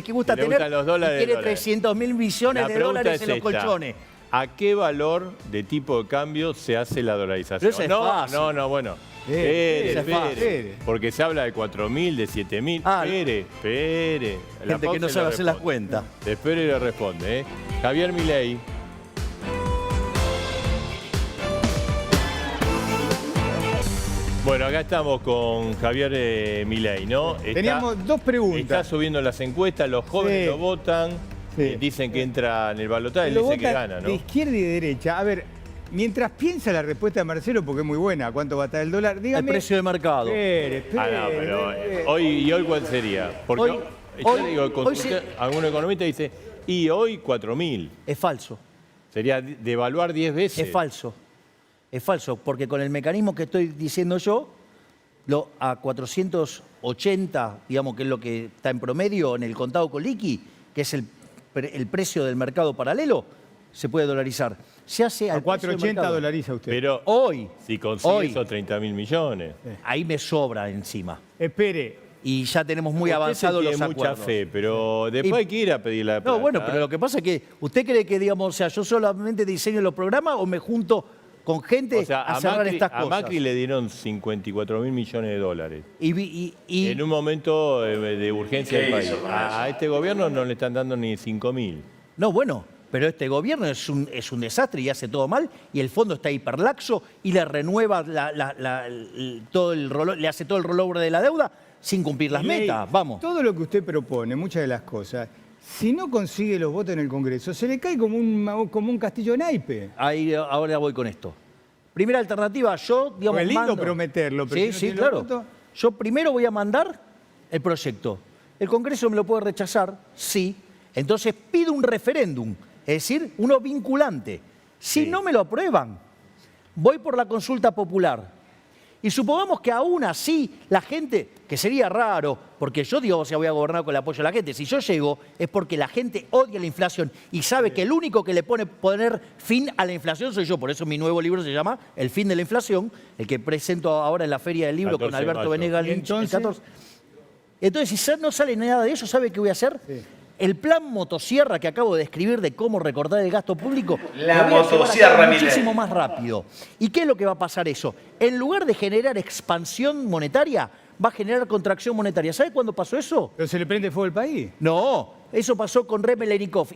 que gusta tener los dólares, y quiere 300.000 millones de dólares en los colchones. ¿A qué valor de tipo de cambio se hace la dolarización? Pero eso es fácil. Bueno. Eso es fácil. Espere. Porque se habla de 4.000, de 7.000. Ah, Espere. La Gente que pausa no y sabe le hacer las responde. cuentas. Espere y le responde. Javier Milei. Bueno, acá estamos con Javier Milei, ¿no? Teníamos dos preguntas. Está subiendo las encuestas, los jóvenes Sí. lo votan, Sí. dicen que entra en el balotaje, Lo dice que votan gana, ¿no? de izquierda y de derecha. A ver, mientras piensa la respuesta de Marcelo, porque es muy buena, ¿cuánto va a estar el dólar? El Dígame... precio de mercado. Espere. No, pero hoy ¿cuál sería? Porque Hoy- yo hoy- digo, hoy sí. algún economista dice, y hoy 4.000. Es falso. Sería devaluar 10 veces. Es falso. Es falso, porque con el mecanismo que estoy diciendo yo, a 480, digamos que es lo que está en promedio en el contado con liqui, que es el precio del mercado paralelo, se puede dolarizar. Se hace A al precio del 4.80 mercado. dolariza usted. Pero Hoy, si consigue hoy. esos 30.000 millones. ahí me sobra encima. Espere, Y ya tenemos muy Usted avanzados tiene los mucha acuerdos. fe, pero después Y- hay que ir a pedir la plata. No, bueno, pero lo que pasa es que usted cree que, digamos, o sea, yo solamente diseño los programas o me junto con gente O sea, a cerrar estas a cosas. Macri le dieron 54.000 millones de dólares. Y En un momento de urgencia ¿Qué del país. hizo con A este gobierno no le están dando ni 5.000. no, bueno, pero este gobierno es un desastre y hace todo mal y el fondo está hiperlaxo y le renueva todo le hace todo el rollover de la deuda sin cumplir las Milei, metas. Vamos. todo lo que usted propone, muchas de las cosas, si no consigue los votos en el Congreso, se le cae como un castillo de naipe. Ahí, ahora voy con esto. Primera alternativa, yo, digamos, Pues es lindo mando- prometerlo, pero sí, si no sí, tiene los claro. votos. Yo primero voy a mandar el proyecto. ¿El Congreso me lo puede rechazar? Sí. Entonces pido un referéndum, es decir, uno vinculante. Si no me lo aprueban, voy por la consulta popular. Y supongamos que aún así la gente, que sería raro, porque yo digo, o sea, voy a gobernar con el apoyo de la gente, si yo llego es porque la gente odia la inflación y sabe que el único que le pone poner fin a la inflación soy yo. Por eso mi nuevo libro se llama El fin de la inflación, el que presento ahora en la Feria del Libro 14 con Alberto de mayo. Venegas ¿Y Lynch. entonces? Entonces, si no sale nada de eso, ¿sabe qué voy a hacer? Sí. El plan motosierra que acabo de describir de cómo recortar el gasto público, La lo voy a llevar a motosierra, cabo Milei. muchísimo más rápido. ¿Y qué es lo que va a pasar eso? En lugar de generar expansión monetaria, va a generar contracción monetaria. ¿Sabe cuándo pasó eso? Pero se le prende fuego el país. No, eso pasó con Remelennikov,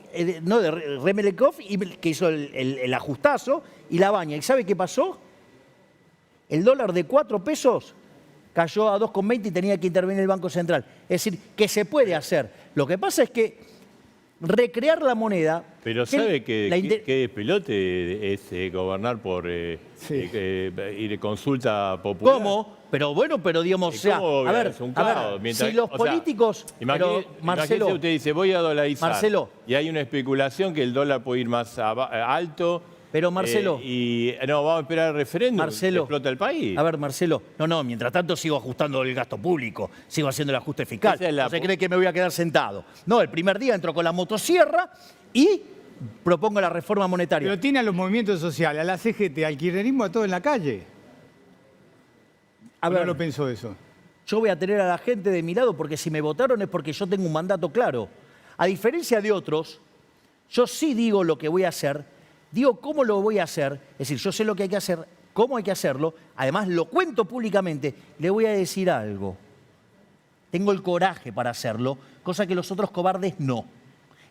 Remelennikov, que hizo el ajustazo y la baña. ¿Y sabe qué pasó? El dólar de 4 pesos cayó a 2,20 y tenía que intervenir el Banco Central. Es decir, que se puede hacer. Lo que pasa es que recrear la moneda... Pero ¿sabe que la inte- qué despelote es gobernar por Sí. ir consulta popular? ¿Cómo? Pero bueno, pero digamos, ¿Y o sea, cómo a ver, es un a ver, caos? Mientras- si los o sea, políticos... pero, imagínese usted dice, voy a dolarizar. Marcelo. Y hay una especulación que el dólar puede ir más alto. Pero, Marcelo. No, vamos a esperar el referéndum. Marcelo. Explota el país. A ver, Marcelo, no, mientras tanto sigo ajustando el gasto público, sigo haciendo el ajuste fiscal. Esa es la ¿No se po- cree que me voy a quedar sentado? No, el primer día entro con la motosierra y propongo la reforma monetaria. Pero tiene a los movimientos sociales, a la CGT, al kirchnerismo, a todo en la calle. A ¿O no ver, lo pensó eso? yo voy a tener a la gente de mi lado porque si me votaron es porque yo tengo un mandato claro. A diferencia de otros, yo sí digo lo que voy a hacer, digo cómo lo voy a hacer, es decir, yo sé lo que hay que hacer, cómo hay que hacerlo, además lo cuento públicamente, le voy a decir algo. Tengo el coraje para hacerlo, cosa que los otros cobardes no.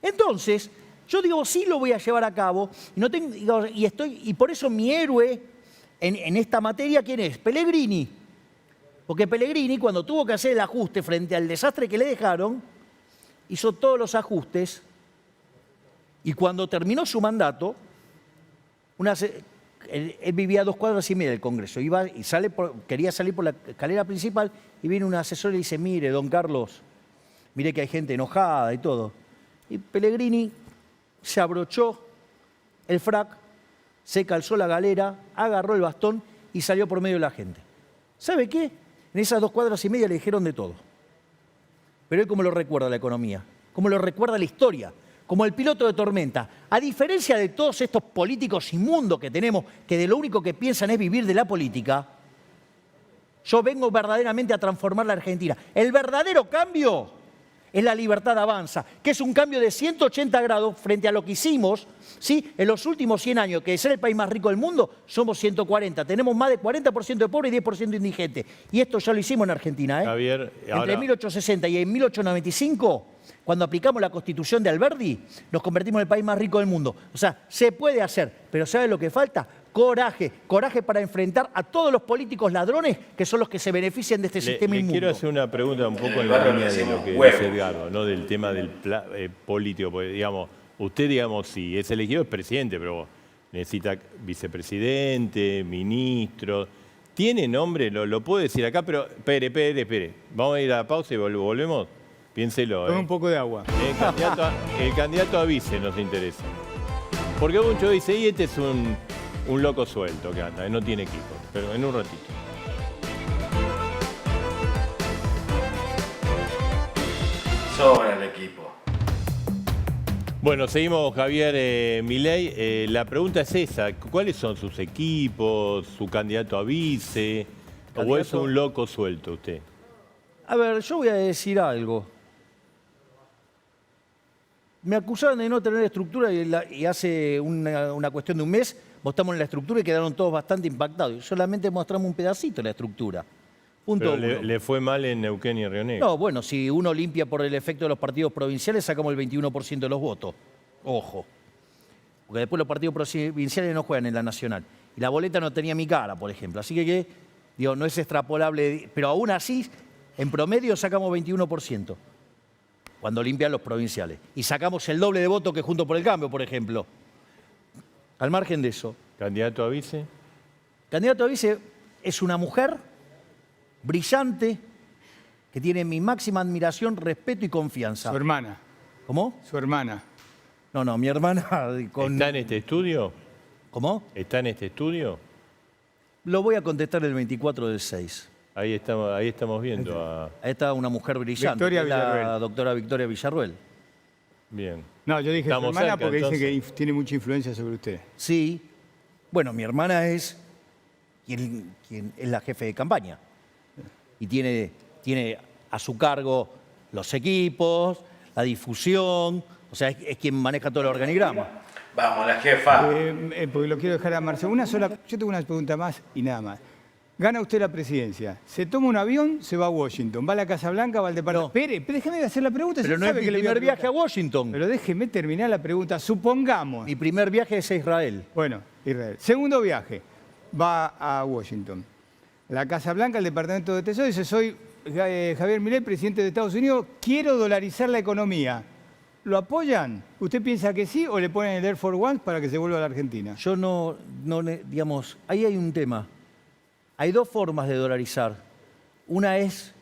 Entonces, yo digo, sí lo voy a llevar a cabo, y, no tengo, y por eso mi héroe en esta materia, ¿quién es? Pellegrini. Porque Pellegrini, cuando tuvo que hacer el ajuste frente al desastre que le dejaron, hizo todos los ajustes, y cuando terminó su mandato, él vivía a 2 cuadras y media del Congreso, iba y quería salir por la escalera principal, y viene un asesor y le dice, mire, don Carlos, mire que hay gente enojada y todo. Y Pellegrini se abrochó el frac, se calzó la galera, agarró el bastón y salió por medio de la gente. ¿Sabe qué? En esas 2 cuadras y media le dijeron de todo. Pero él cómo lo recuerda la economía, cómo lo recuerda la historia, como el piloto de tormenta. A diferencia de todos estos políticos inmundos que tenemos, que de lo único que piensan es vivir de la política, yo vengo verdaderamente a transformar la Argentina. El verdadero cambio es la libertad avanza, que es un cambio de 180 grados frente a lo que hicimos, ¿sí? En los últimos 100 años, que de ser el país más rico del mundo, somos 140. Tenemos más de 40% de pobres y 10% indigentes. Y esto ya lo hicimos en Argentina, ¿eh? Javier, Entre ahora- 1860 y en 1895, cuando aplicamos la Constitución de Alberdi, nos convertimos en el país más rico del mundo. O sea, se puede hacer, pero ¿sabe lo que falta? Coraje, coraje para enfrentar a todos los políticos ladrones que son los que se benefician de este sistema Le inmundo. quiero hacer una pregunta un poco En el en la barrio línea le de lo decimos que huevo. dice Edgardo, ¿no? Del tema del político. Porque, digamos, usted, digamos, si es elegido es presidente, pero necesita vicepresidente, ministro. ¿Tiene nombre? Lo puedo decir acá, pero espere. Vamos a ir a la pausa y volvemos. Piénselo. Tome un poco de agua. El candidato a vice nos interesa. Porque muchos dicen, y este es un loco suelto que anda, no tiene equipo. Pero en un ratito. Sobra el equipo. Bueno, seguimos, Javier Milei. La pregunta es esa, ¿cuáles son sus equipos, su candidato a vice? ¿O es un loco suelto usted? A ver, yo voy a decir algo. Me acusaron de no tener estructura y hace una cuestión de un mes mostramos la estructura y quedaron todos bastante impactados. Solamente mostramos un pedacito de la estructura. Punto Pero uno. le fue mal en Neuquén y Río Negro. No, bueno, si uno limpia por el efecto de los partidos provinciales, sacamos el 21% de los votos. Ojo. Porque después los partidos provinciales no juegan en la nacional. Y la boleta no tenía mi cara, por ejemplo. Así que digo, no es extrapolable. Pero aún así, en promedio sacamos 21%. Cuando limpian los provinciales. Y sacamos el doble de votos que Juntos por el Cambio, por ejemplo. Al margen de eso. ¿Candidato a vice? Candidato a vice es una mujer brillante, que tiene mi máxima admiración, respeto y confianza. Su hermana. ¿Cómo? Su hermana. No, mi hermana con... ¿Está en este estudio? ¿Cómo? ¿Está en este estudio? Lo voy a contestar el 24 del 6. Ahí estamos viendo a... Ahí está una mujer brillante, Victoria que es la Villarruel. doctora Victoria Villarruel. Bien. No, yo dije su Estamos hermana cerca, porque dice entonces. que tiene mucha influencia sobre usted. Sí. Bueno, mi hermana es quien es la jefe de campaña. Y tiene a su cargo los equipos, la difusión, o sea, es quien maneja todo el organigrama. Vamos, la jefa. Porque lo quiero dejar a Marcelo. Yo tengo una pregunta más y nada más. Gana usted la presidencia. Se toma un avión, se va a Washington. Va a la Casa Blanca, va al departamento. No. Espere, déjeme hacer la pregunta. Pero si no es sabe mi que le voy primer viaje a preguntar. Washington. Pero déjeme terminar la pregunta. Supongamos. Mi primer viaje es a Israel. Bueno, Israel. Segundo viaje. Va a Washington. La Casa Blanca, el Departamento de Tesoro, dice, soy Javier Milei, presidente de Estados Unidos, quiero dolarizar la economía. ¿Lo apoyan? ¿Usted piensa que sí o le ponen el Air Force One para que se vuelva a la Argentina? Yo digamos, ahí hay un tema. Hay dos formas de dolarizar. Una es...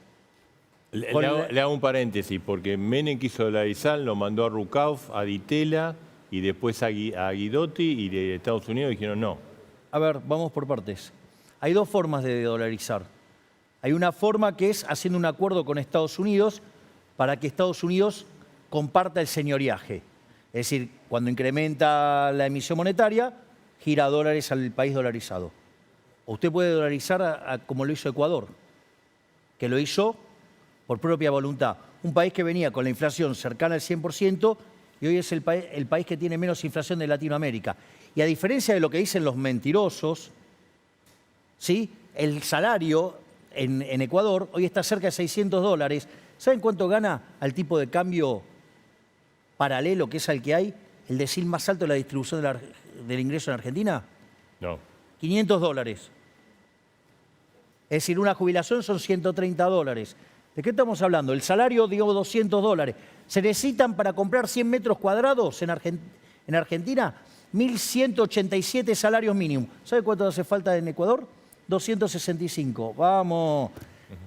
Le hago un paréntesis, porque Menem quiso dolarizar, lo mandó a Rukauf, a Ditela y después a Guidotti, y de Estados Unidos dijeron no. A ver, vamos por partes. Hay dos formas de dolarizar. Hay una forma que es haciendo un acuerdo con Estados Unidos para que Estados Unidos comparta el señoriaje. Es decir, cuando incrementa la emisión monetaria, gira dólares al país dolarizado. O usted puede dolarizar como lo hizo Ecuador, que lo hizo por propia voluntad. Un país que venía con la inflación cercana al 100% y hoy es el país que tiene menos inflación de Latinoamérica. Y a diferencia de lo que dicen los mentirosos, ¿sí? El salario en Ecuador hoy está cerca de $600. ¿Saben cuánto gana al tipo de cambio paralelo que es al que hay? El decil más alto de la distribución del ingreso en Argentina. No. $500. Es decir, una jubilación son $130. ¿De qué estamos hablando? El salario, digo, $200. Se necesitan para comprar 100 metros cuadrados en Argentina 1.187 salarios mínimos. ¿Sabe cuánto hace falta en Ecuador? 265. Vamos,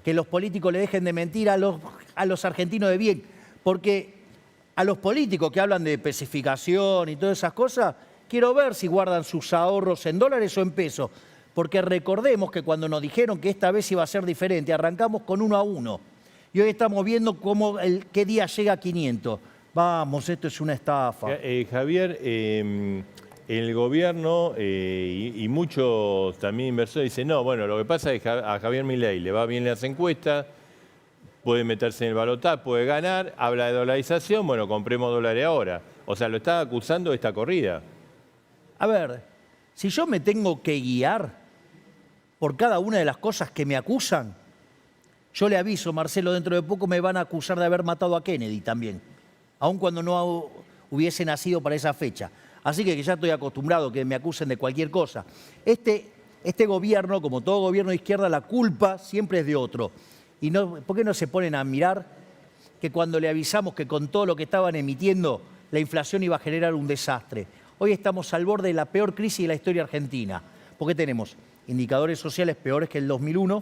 que los políticos le dejen de mentir a los argentinos de bien. Porque a los políticos que hablan de especificación y todas esas cosas, quiero ver si guardan sus ahorros en dólares o en pesos. Porque recordemos que cuando nos dijeron que esta vez iba a ser diferente, arrancamos con 1 a 1. Y hoy estamos viendo qué día llega a 500. Vamos, esto es una estafa. Javier, el gobierno y muchos también inversores dicen, no, bueno, lo que pasa es que a Javier Milei le va bien las encuestas, puede meterse en el balotaje, puede ganar, habla de dolarización, bueno, compremos dólares ahora. O sea, lo está acusando de esta corrida. A ver, si yo me tengo que guiar por cada una de las cosas que me acusan, yo le aviso, Marcelo, dentro de poco me van a acusar de haber matado a Kennedy también, aun cuando no hubiese nacido para esa fecha. Así que ya estoy acostumbrado a que me acusen de cualquier cosa. Este gobierno, como todo gobierno de izquierda, la culpa siempre es de otro. Y no, ¿por qué no se ponen a mirar que cuando le avisamos que con todo lo que estaban emitiendo, la inflación iba a generar un desastre? Hoy estamos al borde de la peor crisis de la historia argentina. Porque tenemos indicadores sociales peores que el 2001,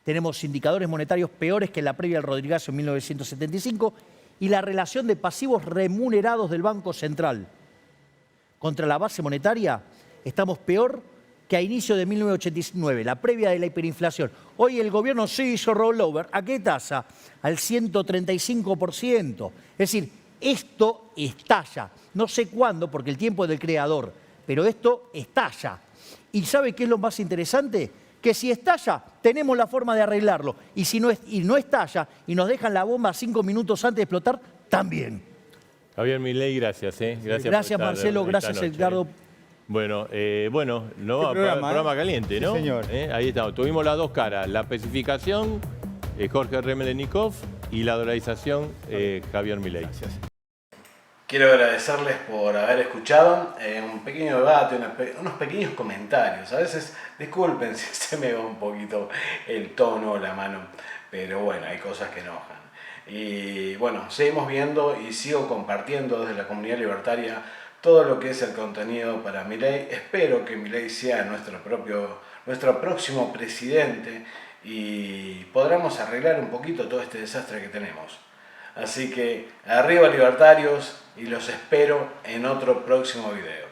tenemos indicadores monetarios peores que la previa del Rodrigazo en 1975 y la relación de pasivos remunerados del Banco Central contra la base monetaria, estamos peor que a inicio de 1989, la previa de la hiperinflación. Hoy el gobierno sí hizo rollover. ¿A qué tasa? Al 135%. Es decir, Esto estalla. No sé cuándo, porque el tiempo es del creador, pero esto estalla. ¿Y sabe qué es lo más interesante? Que si estalla, tenemos la forma de arreglarlo. Y si no, no estalla y nos dejan la bomba 5 minutos antes de explotar, también. Javier Milei, gracias. Gracias por Gracias, estar Marcelo. esta Gracias, noche. Edgardo. Bueno, no va, programa, programa caliente, ¿no? Sí, señor. Ahí estamos. Tuvimos las dos caras, la especificación, Jorge Remelenikov, y la dolarización, Javier Milei. Gracias. Quiero agradecerles por haber escuchado un pequeño debate, unos pequeños comentarios. A veces, disculpen si se me va un poquito el tono o la mano, pero bueno, hay cosas que enojan. Y bueno, seguimos viendo y sigo compartiendo desde la comunidad libertaria todo lo que es el contenido para Milei. Espero que Milei sea nuestro próximo presidente y podamos arreglar un poquito todo este desastre que tenemos. Así que arriba libertarios y los espero en otro próximo video.